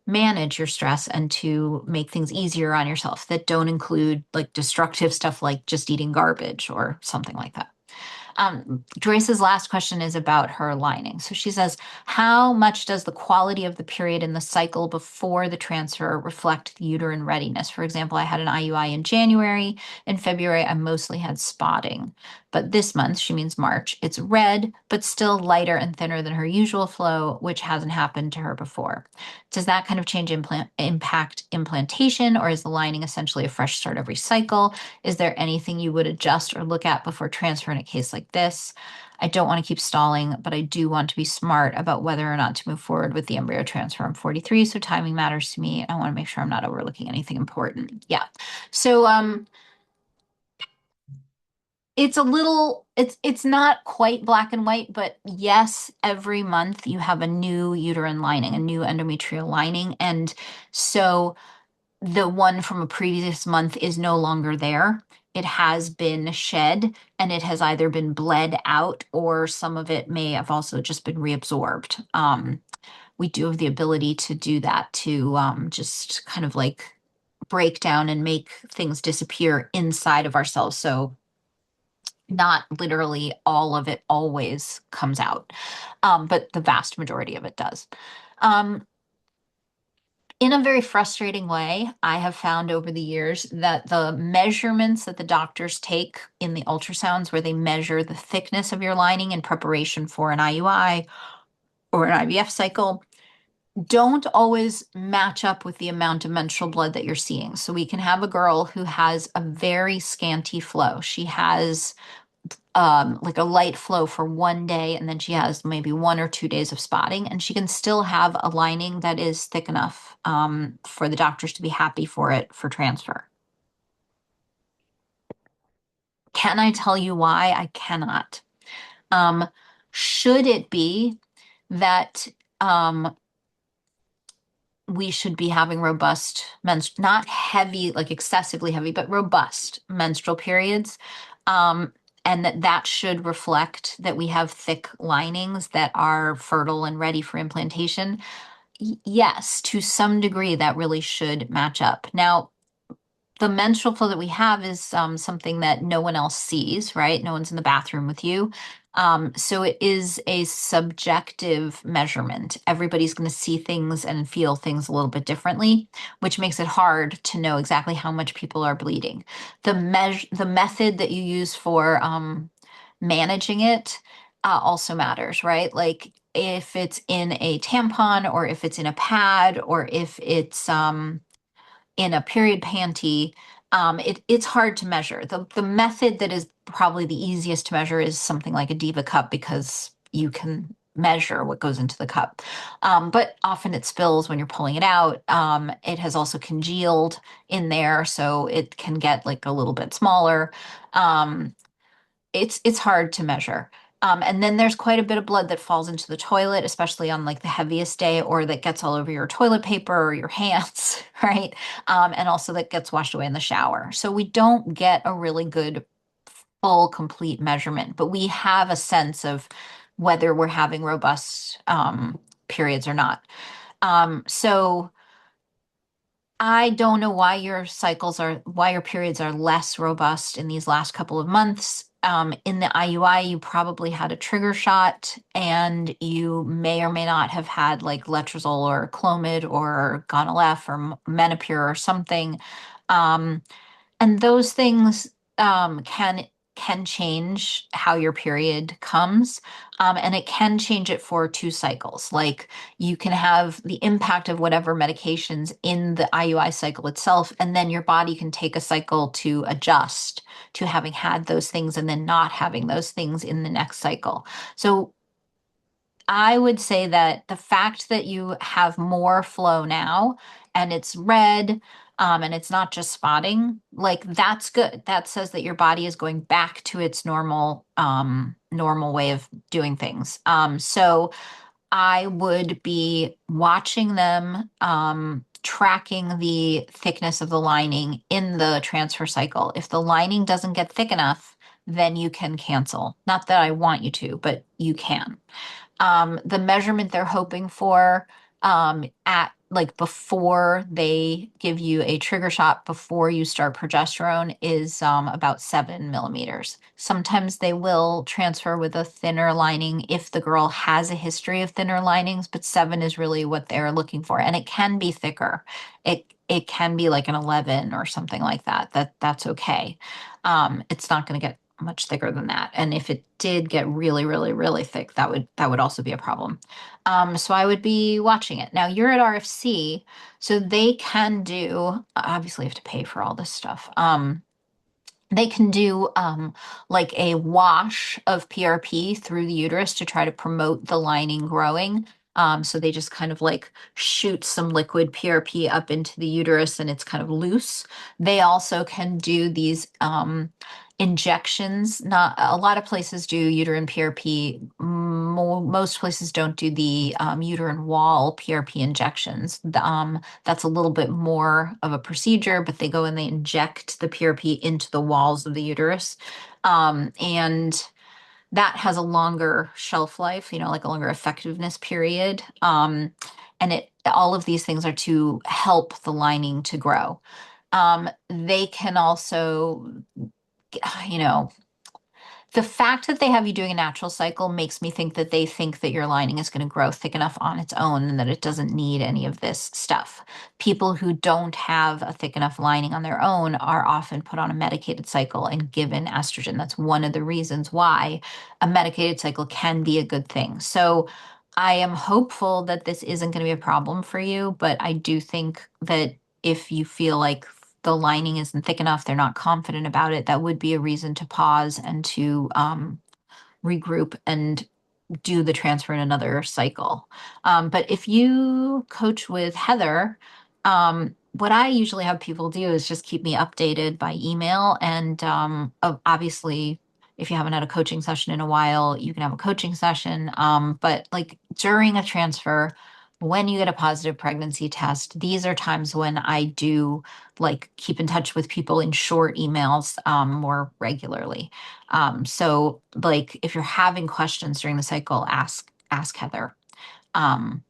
manage your stress and to make things easier on yourself that don't include like destructive stuff like just eating garbage or something like that. Joyce's last question is about her lining. So she says, how much does the quality of the period in the cycle before the transfer reflect the uterine readiness? For example, I had an IUI in January. In February, I mostly had spotting. But this month, she means March, it's red, but still lighter and thinner than her usual flow, which hasn't happened to her before. Does that kind of change impact implantation, or is the lining essentially a fresh start every cycle? Is there anything you would adjust or look at before transfer in a case like this? I don't want to keep stalling, but I do want to be smart about whether or not to move forward with the embryo transfer. I'm 43, so timing matters to me. I want to make sure I'm not overlooking anything important. Yeah. So it's not quite black and white, but yes, every month you have a new uterine lining, a new endometrial lining. And so the one from a previous month is no longer there. It has been shed and it has either been bled out or some of it may have also just been reabsorbed. We do have the ability to do that to just kind of like break down and make things disappear inside of ourselves. So not literally all of it always comes out, but the vast majority of it does. Um, in a very frustrating way, I have found over the years that the measurements that the doctors take in the ultrasounds, where they measure the thickness of your lining in preparation for an IUI or an IVF cycle, don't always match up with the amount of menstrual blood that you're seeing. So we can have a girl who has a very scanty flow. She has like a light flow for one day, and then she has maybe 1 or 2 days of spotting, and she can still have a lining that is thick enough for the doctors to be happy for it for transfer. Can I tell you why? I cannot. Um, should it be that we should be having robust not heavy, like excessively heavy, but robust menstrual periods? Um, and that should reflect that we have thick linings that are fertile and ready for implantation. Yes, to some degree, that really should match up. Now, the menstrual flow that we have is something that no one else sees, right? No one's in the bathroom with you. So it is a subjective measurement. Everybody's going to see things and feel things a little bit differently, which makes it hard to know exactly how much people are bleeding. The method that you use for managing it also matters, right? Like if it's in a tampon or if it's in a pad or if it's in a period panty, it's hard to measure. The method that is probably the easiest to measure is something like a Diva cup because you can measure what goes into the cup. But often it spills when you're pulling it out. It has also congealed in there, so it can get like a little bit smaller. Um, it's hard to measure. And then there's quite a bit of blood that falls into the toilet, especially on like the heaviest day, or that gets all over your toilet paper or your hands, right? And also that gets washed away in the shower. So we don't get a really good full, complete measurement, but we have a sense of whether we're having robust periods or not. So I don't know why your periods are less robust in these last couple of months. In the IUI, you probably had a trigger shot, and you may or may not have had like letrozole or Clomid or Gonal-f or Menopur or something. Um, and those things can change how your period comes, and it can change it for 2 cycles. Like you can have the impact of whatever medications in the IUI cycle itself, and then your body can take a cycle to adjust to having had those things and then not having those things in the next cycle. So I would say that the fact that you have more flow now and it's red, and it's not just spotting, like that's good. That says that your body is going back to its normal way of doing things. So I would be watching them, tracking the thickness of the lining in the transfer cycle. If the lining doesn't get thick enough, then you can cancel. Not that I want you to, but you can. The measurement they're hoping for at like before they give you a trigger shot before you start progesterone is about 7 millimeters. Sometimes they will transfer with a thinner lining if the girl has a history of thinner linings, but 7 is really what they're looking for, and it can be thicker. It can be like an 11 or something like that. That's okay. It's not going to get much thicker than that. And if it did get really, really, really thick, that would also be a problem. So I would be watching it. Now you're at RFC, so they can do, obviously you have to pay for all this stuff. They can do like a wash of PRP through the uterus to try to promote the lining growing. So they just kind of like shoot some liquid PRP up into the uterus and it's kind of loose. They also can do these injections. Not a lot of places do uterine PRP. Most places don't do the uterine wall PRP injections. That's a little bit more of a procedure, but they go and they inject the PRP into the walls of the uterus. And that has a longer shelf life, like a longer effectiveness period. And all of these things are to help the lining to grow. They can also, you know, the fact that they have you doing a natural cycle makes me think that they think that your lining is going to grow thick enough on its own and that it doesn't need any of this stuff. People who don't have a thick enough lining on their own are often put on a medicated cycle and given estrogen. That's one of the reasons why a medicated cycle can be a good thing. So I am hopeful that this isn't going to be a problem for you, but I do think that if you feel like the lining isn't thick enough, they're not confident about it, that would be a reason to pause and to regroup and do the transfer in another cycle. But if you coach with Heather, what I usually have people do is just keep me updated by email. And obviously, if you haven't had a coaching session in a while, you can have a coaching session. But like during a transfer, when you get a positive pregnancy test, these are times when I do like keep in touch with people in short emails more regularly. So like if you're having questions during the cycle, ask Heather.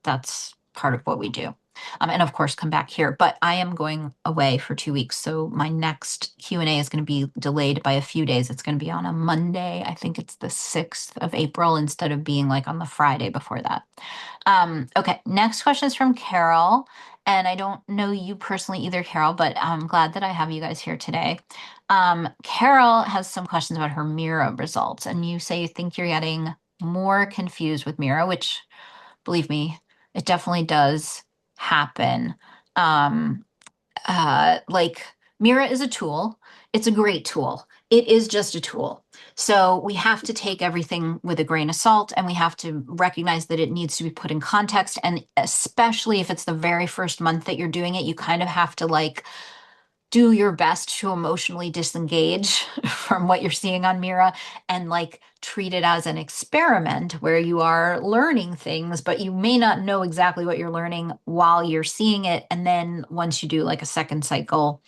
That's part of what we do. And of course, come back here. But I am going away for 2 weeks, so my next Q&A is going to be delayed by a few days. It's going to be on a Monday. I think it's the 6th of April instead of being like on the Friday before that. Okay, next question is from Carol. And I don't know you personally either, Carol, but I'm glad that I have you guys here today. Carol has some questions about her Mira results, and you say you think you're getting more confused with Mira, which believe me, it definitely does happen. Um, like Mira is a tool. It's a great tool. It is just a tool. So we have to take everything with a grain of salt and we have to recognize that it needs to be put in context. And especially if it's the very first month that you're doing it, you kind of have to like do your best to emotionally disengage from what you're seeing on Mira and like treat it as an experiment where you are learning things, but you may not know exactly what you're learning while you're seeing it. And then once you do like a second cycle,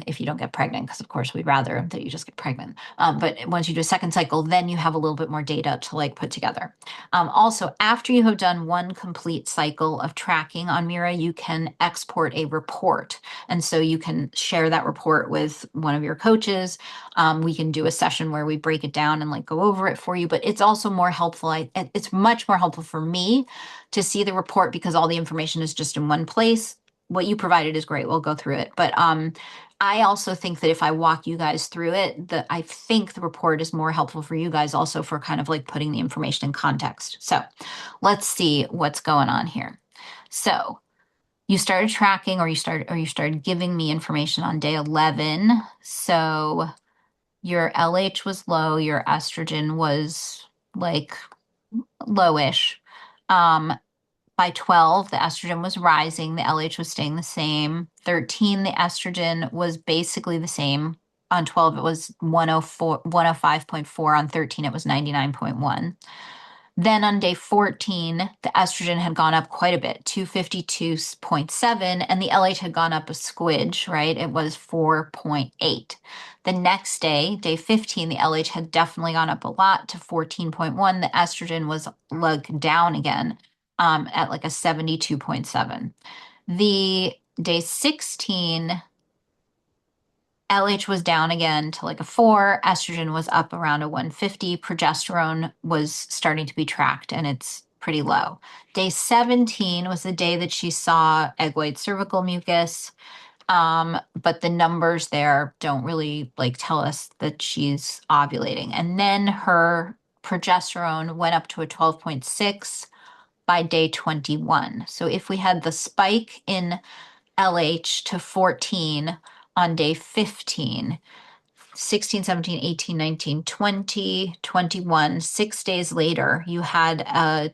if you don't get pregnant, because of course we'd rather that you just get pregnant. But once you do a second cycle, then you have a little bit more data to like put together. Also, after you have done one complete cycle of tracking on Mira, you can export a report. And so you can share that report with one of your coaches. We can do a session where we break it down and like go over it for you, but it's also more helpful. It's much more helpful for me to see the report because all the information is just in one place. What you provided is great. We'll go through it. But I also think that if I walk you guys through it, that I think the report is more helpful for you guys also for kind of like putting the information in context. So let's see what's going on here. So you started tracking or you started giving me information on day 11. So your LH was low, your estrogen was like lowish. By 12, the estrogen was rising, the LH was staying the same. 13, the estrogen was basically the same. On 12, it was 105.4. On 13, it was 99.1. Then on day 14, the estrogen had gone up quite a bit, 252.7, and the LH had gone up a squidge, right? It was 4.8. The next day, day 15, the LH had definitely gone up a lot to 14.1. The estrogen was like down again at like a 72.7. The day 16, LH was down again to like a 4. Estrogen was up around a 150. Progesterone was starting to be tracked and it's pretty low. Day 17 was the day that she saw egg white cervical mucus. But the numbers there don't really like tell us that she's ovulating. And then her progesterone went up to a 12.6 by day 21. So if we had the spike in LH to 14 on day 15, 16, 17, 18, 19, 20, 21, 6 days later, you had a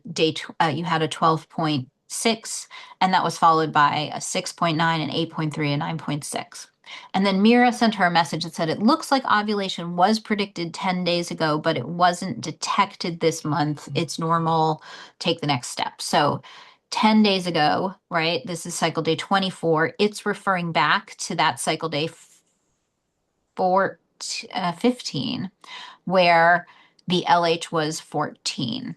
you had a 12.6, and that was followed by a 6.9, an 8.3, and 9.6. And then Mira sent her a message that said, it looks like ovulation was predicted 10 days ago, but it wasn't detected this month. It's normal. Take the next step. So 10 days ago, right? This is cycle day 24. It's referring back to that cycle day 15, where the LH was 14.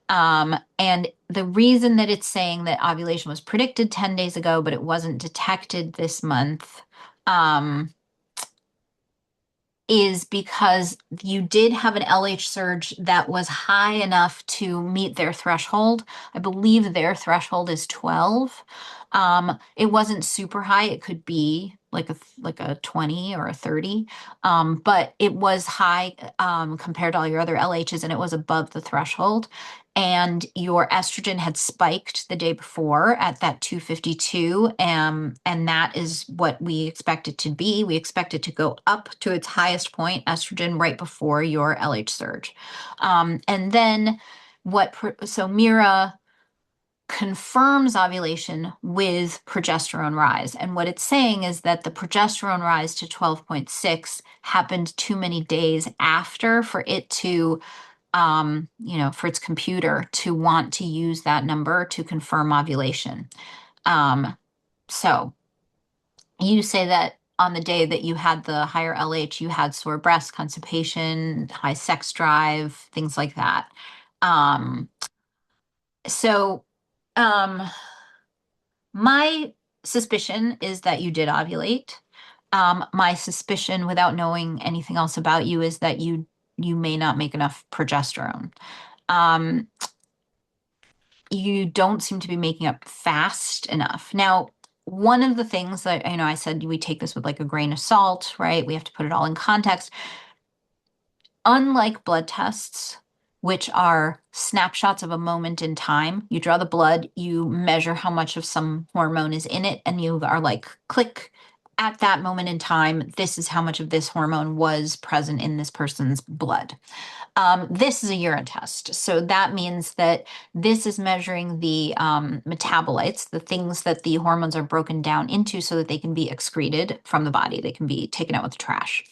And the reason that it's saying that ovulation was predicted 10 days ago, but it wasn't detected this month, is because you did have an LH surge that was high enough to meet their threshold. I believe their threshold is 12. It wasn't super high. It could be like a 20 or a 30. But it was high compared to all your other LHs, and it was above the threshold. And your estrogen had spiked the day before at that 252, and that is what we expect it to be. We expect it to go up to its highest point, estrogen, right before your LH surge. And then so Mira confirms ovulation with progesterone rise. And what it's saying is that the progesterone rise to 12.6 happened too many days after for it to, for its computer to want to use that number to confirm ovulation. Um, so you say that on the day that you had the higher LH, you had sore breast, constipation, high sex drive, things like that. Um, so, um, My suspicion is that you did ovulate. My suspicion, without knowing anything else about you, is that you may not make enough progesterone. Um, you don't seem to be making up fast enough. Now, one of the things that I said we take this with like a grain of salt, right? We have to put it all in context. Unlike blood tests, which are snapshots of a moment in time, you draw the blood, you measure how much of some hormone is in it, and you are like, click, at that moment in time, this is how much of this hormone was present in this person's blood. This is a urine test. So that means that this is measuring the metabolites, the things that the hormones are broken down into so that they can be excreted from the body. They can be taken out with the trash.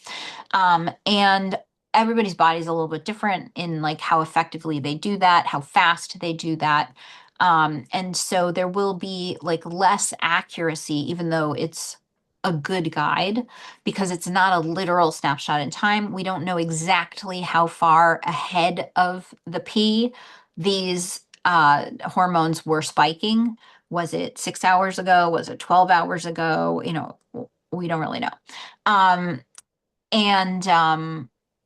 And everybody's body is a little bit different in like how effectively they do that, how fast they do that. And so there will be like less accuracy, even though it's a good guide, because it's not a literal snapshot in time. We don't know exactly how far ahead of the P these hormones were spiking. Was it 6 hours ago? Was it 12 hours ago? We don't really know. And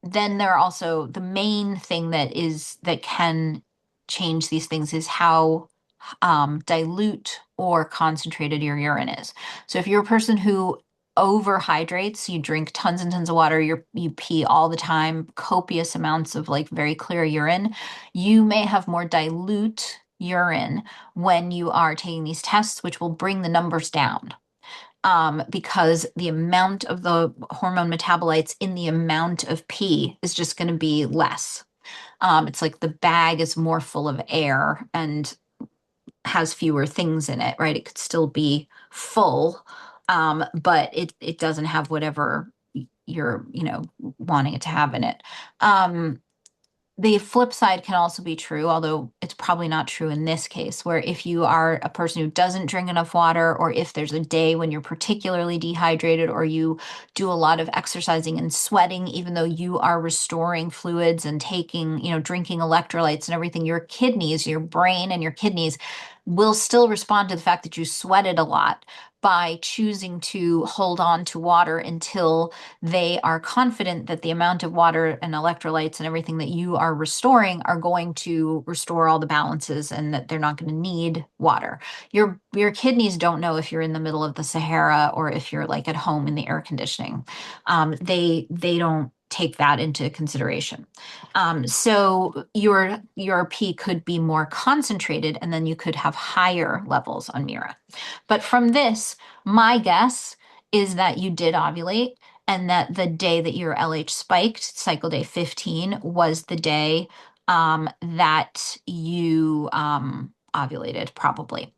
then there are also the main thing that can change these things is how dilute or concentrated your urine is. So if you're a person who overhydrates, you drink tons and tons of water, you pee all the time, copious amounts of like very clear urine, you may have more dilute urine when you are taking these tests, which will bring the numbers down. Because the amount of the hormone metabolites in the amount of pee is just going to be less. It's like the bag is more full of air and has fewer things in it, right? It could still be full, but it doesn't have whatever you're, wanting it to have in it. The flip side can also be true, although it's probably not true in this case, where if you are a person who doesn't drink enough water, or if there's a day when you're particularly dehydrated, or you do a lot of exercising and sweating, even though you are restoring fluids and taking, drinking electrolytes and everything, your kidneys, your brain and your kidneys will still respond to the fact that you sweated a lot by choosing to hold on to water until they are confident that the amount of water and electrolytes and everything that you are restoring are going to restore all the balances and that they're not going to need water. Your kidneys don't know if you're in the middle of the Sahara or if you're like at home in the air conditioning. They don't take that into consideration. So your pee could be more concentrated, and then you could have higher levels on Mira. But from this, my guess is that you did ovulate, and that the day that your LH spiked, cycle day 15, was the day that you ovulated, probably.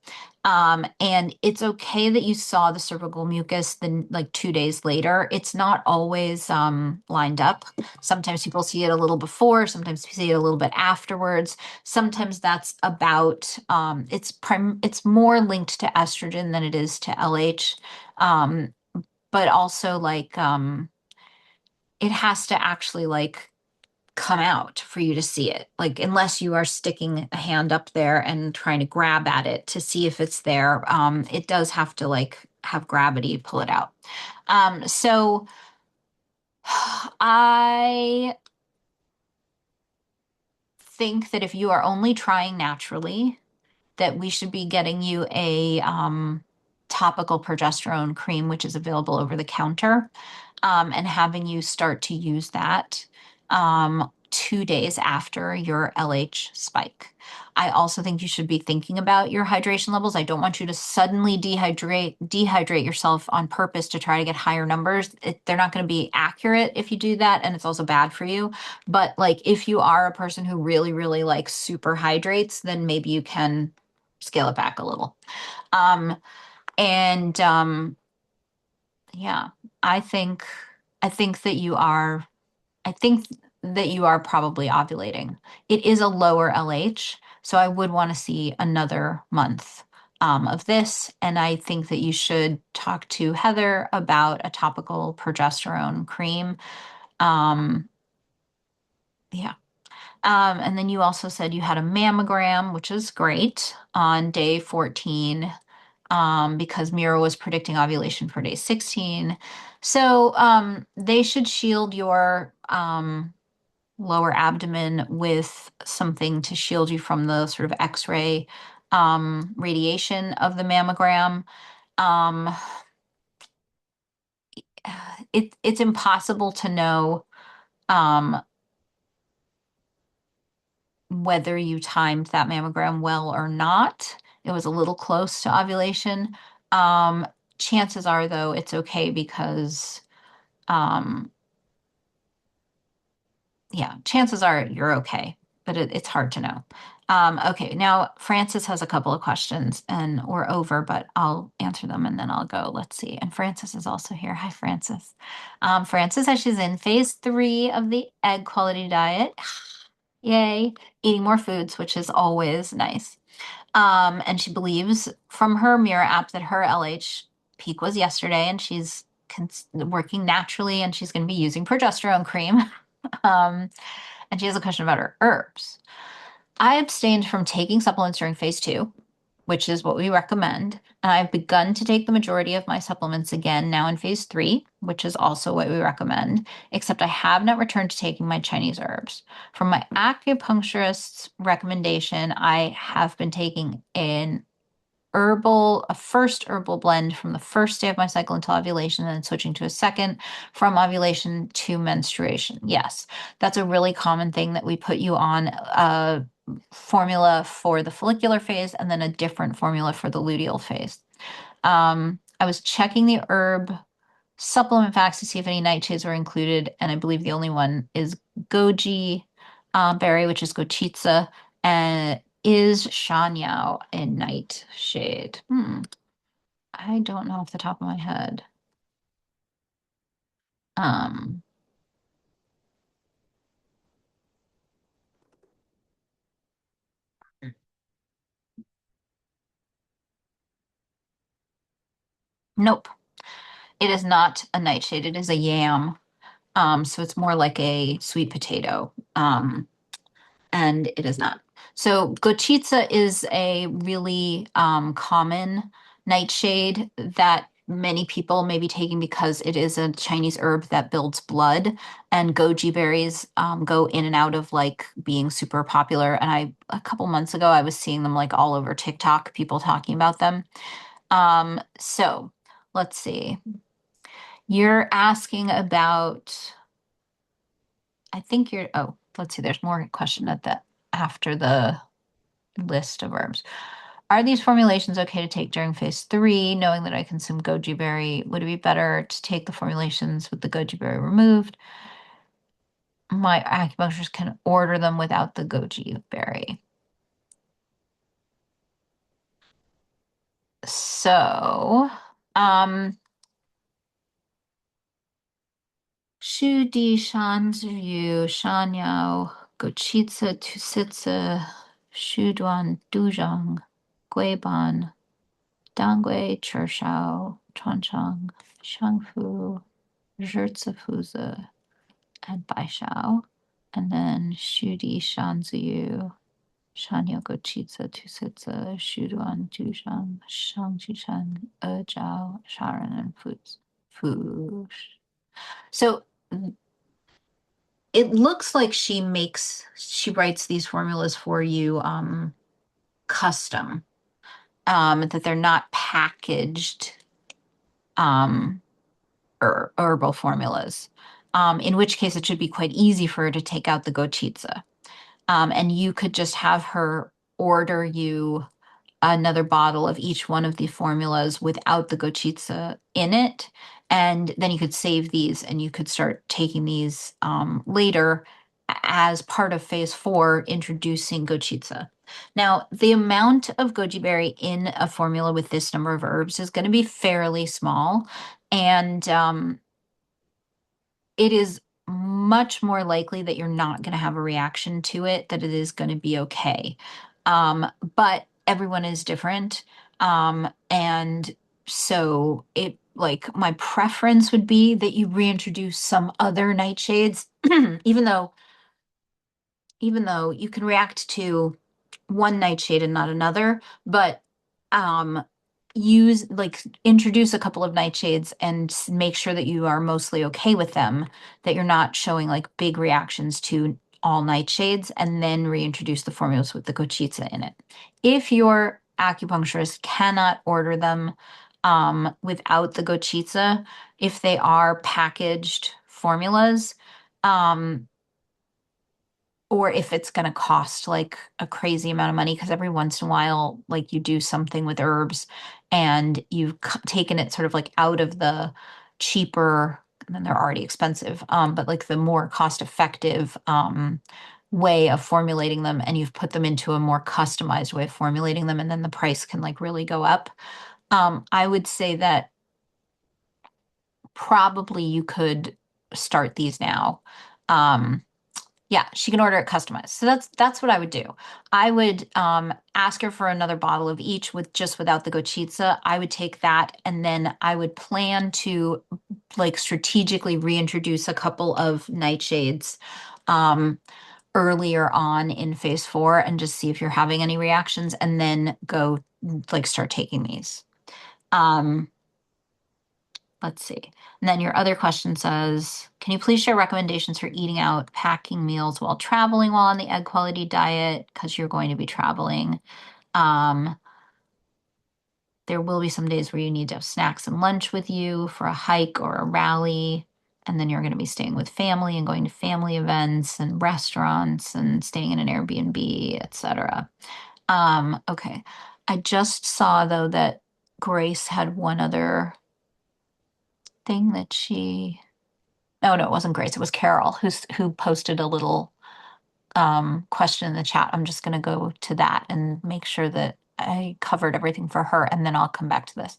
And it's okay that you saw the cervical mucus then like 2 days later. It's not always lined up. Sometimes people see it a little before, sometimes you see it a little bit afterwards. Sometimes that's about it's more linked to estrogen than it is to LH. But also like it has to actually like come out for you to see it. Like unless you are sticking a hand up there and trying to grab at it to see if it's there, it does have to like have gravity pull it out. So I think that if you are only trying naturally, that we should be getting you topical progesterone cream, which is available over the counter, and having you start to use that 2 days after your LH spike. I also think you should be thinking about your hydration levels. I don't want you to suddenly dehydrate yourself on purpose to try to get higher numbers. They're not going to be accurate if you do that, and it's also bad for you. But like if you are a person who really, really like super hydrates, then maybe you can scale it back a little. Um, and yeah, I think I think that you are I think that you are probably ovulating. It is a lower LH, so I would want to see another month of this. And I think that you should talk to Heather about a topical progesterone cream. Um, yeah. And then you also said you had a mammogram, which is great, on day 14, because Mira was predicting ovulation for day 16. So they should shield your lower abdomen with something to shield you from the sort of X-ray radiation of the mammogram. Um, it's impossible to know um, whether you timed that mammogram well or not. It was a little close to ovulation. Um, Chances are, though, it's okay because um, yeah, chances are you're okay, but it's hard to know. Okay, now Frances has a couple of questions and we're over, but I'll answer them and then I'll go. Let's see. And Frances is also here. Hi, Frances. Frances says she's in phase 3 of the egg quality diet. Yay. Eating more foods, which is always nice. And she believes from her Mira app that her LH peak was yesterday and she's working naturally and she's going to be using progesterone cream. Um, and she has a question about her herbs. I abstained from taking supplements during phase 2, which is what we recommend. And I've begun to take the majority of my supplements again now in phase 3, which is also what we recommend, except I have not returned to taking my Chinese herbs. From my acupuncturist's recommendation, I have been taking a first herbal blend from the first day of my cycle until ovulation, and then switching to a second from ovulation to menstruation. Yes, that's a really common thing that we put you on a formula for the follicular phase and then a different formula for the luteal phase. I was checking the herb supplement facts to see if any nightshades were included, and I believe the only one is goji berry, which is gochitsa, and is shanyao a nightshade? I don't know off the top of my head. Um, nope, it is not a nightshade. It is a yam. So it's more like a sweet potato. And it is not. So gochitsa is a really common nightshade that many people may be taking because it is a Chinese herb that builds blood, and goji berries go in and out of like being super popular. And a couple months ago, I was seeing them like all over TikTok, people talking about them. So let's see. You're asking about, I think oh, let's see, there's more question at the after the list of herbs. Are these formulations okay to take during phase 3, knowing that I consume goji berry? Would it be better to take the formulations with the goji berry removed? My acupuncturist can order them without the goji berry. So, Shu Di Shan Zhu Shan Yao Gochitsa Tusitsa Shu Duan Duzhang Guiban Dangui Churshao Chuanchang Shangfu Zhizifuzi and Baishao, and then Shudi Shanziyu, Shanyo Gochitsa Tusitsa, Shuduan Duzhang, Shangchishan, Ejao, Sharon, and Foods. Foosh. So it looks like she writes these formulas for you custom. that they're not packaged um, herbal formulas. In which case it should be quite easy for her to take out the gochitsa. And you could just have her order you another bottle of each one of the formulas without the gochitsa in it. And then you could save these and you could start taking these later as part of phase 4, introducing gochitsa. Now, the amount of goji berry in a formula with this number of herbs is going to be fairly small. And it is much more likely that you're not going to have a reaction to it, that it is going to be okay. But everyone is different. And so it like my preference would be that you reintroduce some other nightshades, even though you can react to one nightshade and not another, but um use like introduce a couple of nightshades and make sure that you are mostly okay with them, that you're not showing like big reactions to all nightshades, and then reintroduce the formulas with the gochitsa in it. If your acupuncturist cannot order them without the gochitsa, if they are packaged formulas, um, or if it's going to cost like a crazy amount of money, because every once in a while, like you do something with herbs and you've taken it sort of like out of the cheaper, and then they're already expensive, but like the more cost effective way of formulating them, and you've put them into a more customized way of formulating them, and then the price can like really go up. I would say that probably you could start these now. Um, Yeah, she can order it customized. So that's what I would do. I would ask her for another bottle of each with just without the gochitsa. I would take that and then I would plan to like strategically reintroduce a couple of nightshades um, earlier on in phase 4 and just see if you're having any reactions, and then go like start taking these. Um, Let's see. And then your other question says, can you please share recommendations for eating out, packing meals while traveling while on the egg quality diet? Because you're going to be traveling. Um, there will be some days where you need to have snacks and lunch with you for a hike or a rally. And then you're going to be staying with family and going to family events and restaurants and staying in an Airbnb, etc. Okay. I just saw though that Grace had one other thing that she Oh no, it wasn't Grace. It was Carol who posted a little question in the chat. I'm just going to go to that and make sure that I covered everything for her, and then I'll come back to this.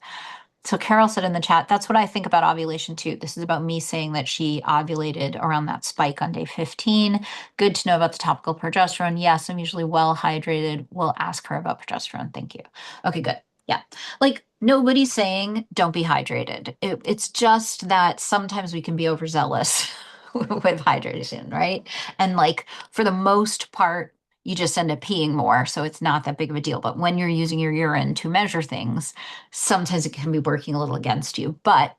So Carol said in the chat, that's what I think about ovulation too. This is about me saying that she ovulated around that spike on day 15. Good to know about the topical progesterone. Yes, I'm usually well hydrated. We'll ask her about progesterone. Thank you. Okay, good. Yeah. Like nobody's saying don't be hydrated. It's just that sometimes we can be overzealous with hydration, right? And like for the most part, you just end up peeing more. So it's not that big of a deal. But when you're using your urine to measure things, sometimes it can be working a little against you. But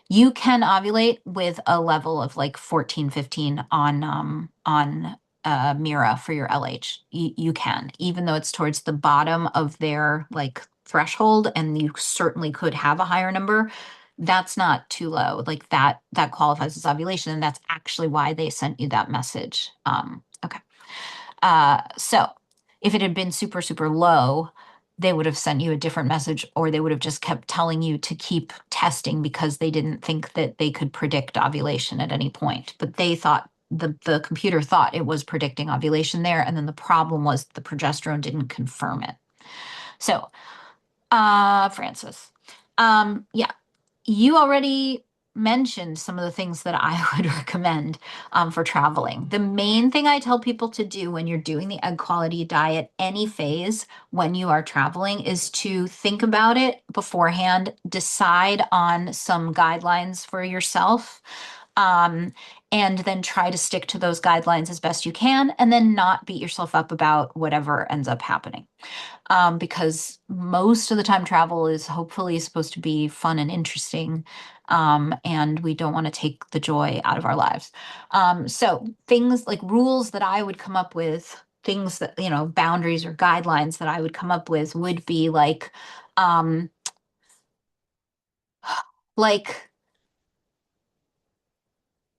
you can ovulate with a level of like 14, 15 on Mira for your LH. You can, even though it's towards the bottom of their like threshold, and you certainly could have a higher number. That's not too low. Like that qualifies as ovulation, and that's actually why they sent you that message. Okay. So if it had been super, super low, they would have sent you a different message, or they would have just kept telling you to keep testing because they didn't think that they could predict ovulation at any point. But they thought the computer thought it was predicting ovulation there, and then the problem was the progesterone didn't confirm it. So, Francis, yeah, you already mentioned some of the things that I would recommend for traveling. The main thing I tell people to do when you're doing the egg quality diet, any phase when you are traveling, is to think about it beforehand, decide on some guidelines for yourself, um, and then try to stick to those guidelines as best you can, and then not beat yourself up about whatever ends up happening, because most of the time travel is hopefully supposed to be fun and interesting, and we don't want to take the joy out of our lives. So things like rules that I would come up with things that, boundaries or guidelines that I would come up with would be um, like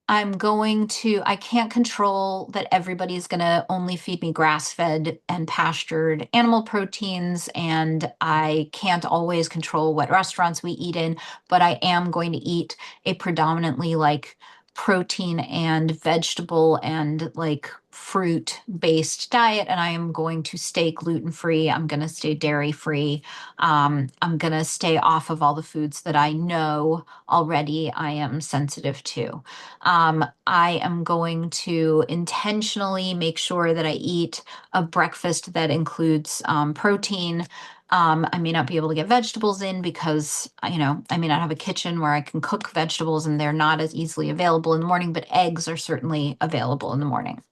I can't control that everybody's going to only feed me grass-fed and pastured animal proteins, and I can't always control what restaurants we eat in, but I am going to eat a predominantly like protein and vegetable and like fruit-based diet, and I am going to stay gluten-free. I'm going to stay dairy-free. I'm going to stay off of all the foods that I know already I am sensitive to. I am going to intentionally make sure that I eat a breakfast that includes protein. I may not be able to get vegetables in because, I may not have a kitchen where I can cook vegetables and they're not as easily available in the morning, but eggs are certainly available in the morning.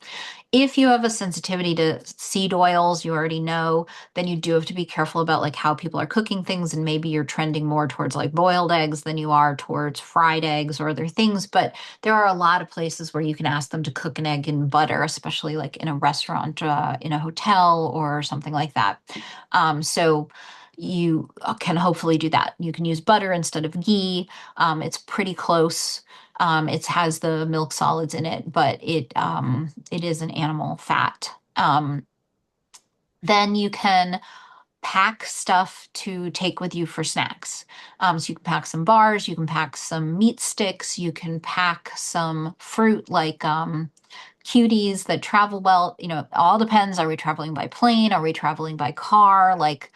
If you have a sensitivity to seed oils, you already know, then you do have to be careful about like how people are cooking things, and maybe you're trending more towards like boiled eggs than you are towards fried eggs or other things. But there are a lot of places where you can ask them to cook an egg in butter, especially like in a restaurant, in a hotel or something like that. So you can hopefully do that. You can use butter instead of ghee. It's pretty close. It has the milk solids in it, but it is an animal fat. Then you can pack stuff to take with you for snacks. So you can pack some bars, you can pack some meat sticks, you can pack some fruit like cuties that travel well. It all depends. Are we traveling by plane? Are we traveling by car? Like,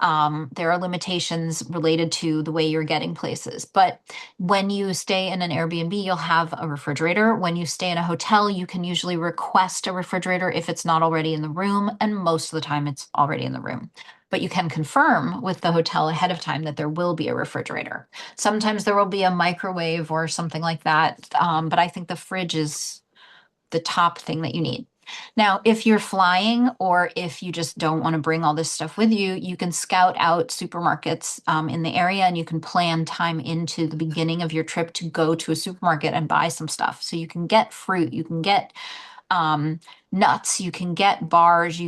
there are limitations related to the way you're getting places. But when you stay in an Airbnb, you'll have a refrigerator. When you stay in a hotel, you can usually request a refrigerator if it's not already in the room, and most of the time it's already in the room. But you can confirm with the hotel ahead of time that there will be a refrigerator. Sometimes there will be a microwave or something like that, but I think the fridge is the top thing that you need. Now, if you're flying or if you just don't want to bring all this stuff with you, you can scout out supermarkets in the area, and you can plan time into the beginning of your trip to go to a supermarket and buy some stuff. So you can get fruit, you can get nuts, you can get bars,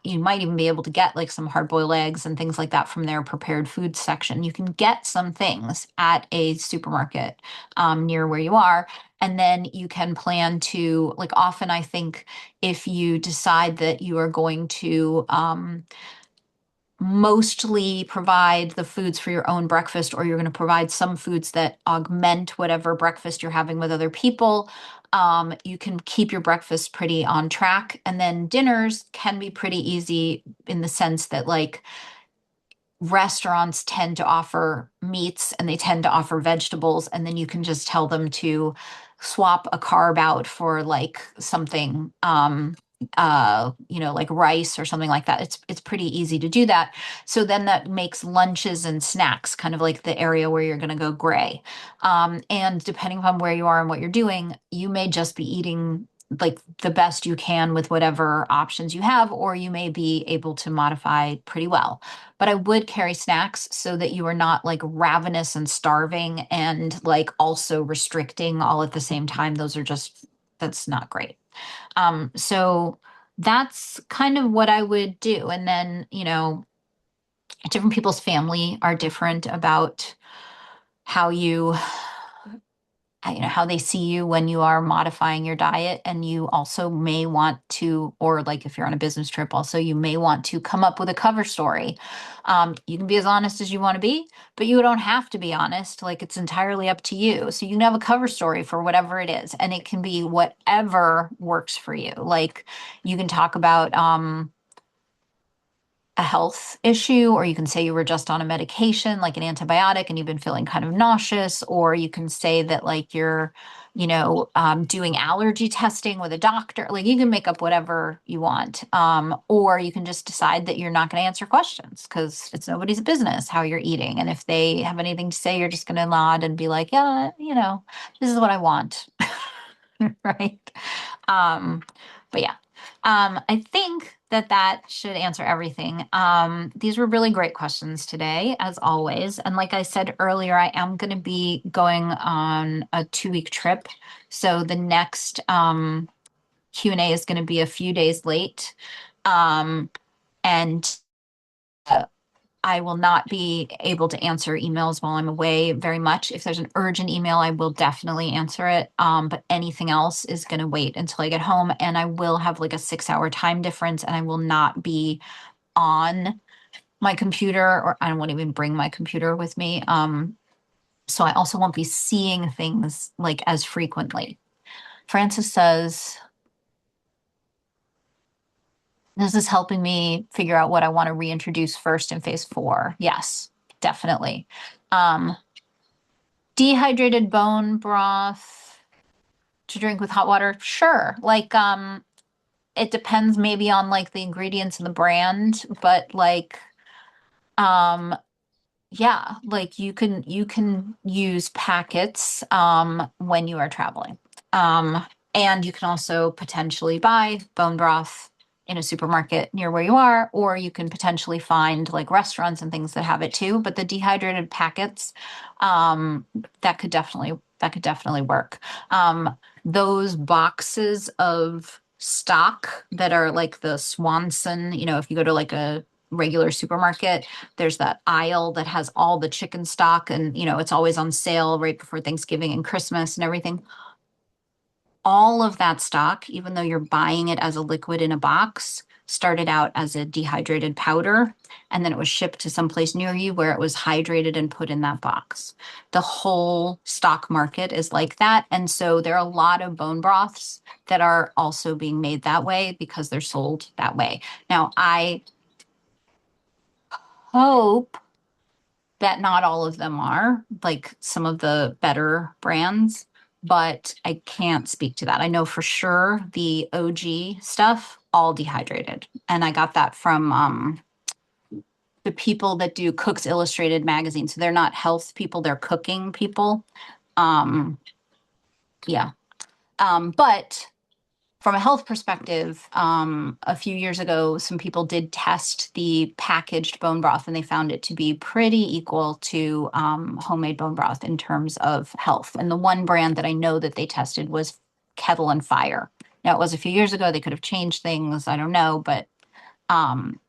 you might even be able to get like some hard-boiled eggs and things like that from their prepared food section. You can get some things at a supermarket near where you are. And then you can plan to, like, often I think if you decide that you are going to mostly provide the foods for your own breakfast, or you're going to provide some foods that augment whatever breakfast you're having with other people. You can keep your breakfast pretty on track. And then dinners can be pretty easy in the sense that, like, restaurants tend to offer meats and they tend to offer vegetables, and then you can just tell them to swap a carb out for like something like rice or something like that. It's pretty easy to do that. So then that makes lunches and snacks kind of like the area where you're going to go gray. And depending upon where you are and what you're doing, you may just be eating like the best you can with whatever options you have, or you may be able to modify pretty well. But I would carry snacks so that you are not like ravenous and starving and like also restricting all at the same time. That's not great. So that's kind of what I would do. And then, different people's family are different about how how they see you when you are modifying your diet. And you also may want to, or like if you're on a business trip, also, you may want to come up with a cover story. You can be as honest as you want to be, but you don't have to be honest. Like, it's entirely up to you. So you can have a cover story for whatever it is, and it can be whatever works for you. Like, you can talk about, a health issue, or you can say you were just on a medication, like an antibiotic, and you've been feeling kind of nauseous, or you can say that like you're, doing allergy testing with a doctor. Like, you can make up whatever you want. Or you can just decide that you're not going to answer questions because it's nobody's business how you're eating. And if they have anything to say, you're just going to nod and be like, yeah, this is what I want. Right. Um, but yeah, I think that that should answer everything. These were really great questions today, as always. And like I said earlier, I am going to be going on a 2-week trip. So the next Q&A is going to be a few days late. And I will not be able to answer emails while I'm away very much. If there's an urgent email, I will definitely answer it. But anything else is going to wait until I get home. And I will have like a 6-hour time difference, and I will not be on my computer, or I won't even bring my computer with me. So I also won't be seeing things like as frequently. Francis says, this is helping me figure out what I want to reintroduce first in phase 4. Yes, definitely. Dehydrated bone broth to drink with hot water. Sure. Like, it depends maybe on like the ingredients and the brand, but like, um, yeah, like you can use packets when you are traveling. Um, and you can also potentially buy bone broth in a supermarket near where you are, or you can potentially find like restaurants and things that have it too. But the dehydrated packets, um, that could definitely work. Those boxes of stock that are like the Swanson, if you go to like a regular supermarket, there's that aisle that has all the chicken stock, and it's always on sale right before Thanksgiving and Christmas and everything. All of that stock, even though you're buying it as a liquid in a box, started out as a dehydrated powder, and then it was shipped to some place near you where it was hydrated and put in that box. The whole stock market is like that. And so there are a lot of bone broths that are also being made that way because they're sold that way. Now, I hope that not all of them are, like some of the better brands, but I can't speak to that. I know for sure the OG stuff, all dehydrated. And I got that from the people that do Cooks Illustrated magazine. So they're not health people, they're cooking people. Um, yeah. But from a health perspective, a few years ago, some people did test the packaged bone broth, and they found it to be pretty equal to homemade bone broth in terms of health. And the one brand that I know that they tested was Kettle and Fire. Now, it was a few years ago. They could have changed things. I don't know, but um,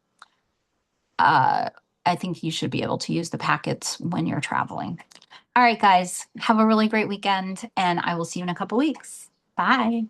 uh, I think you should be able to use the packets when you're traveling. All right, guys, have a really great weekend, and I will see you in a couple weeks. Bye.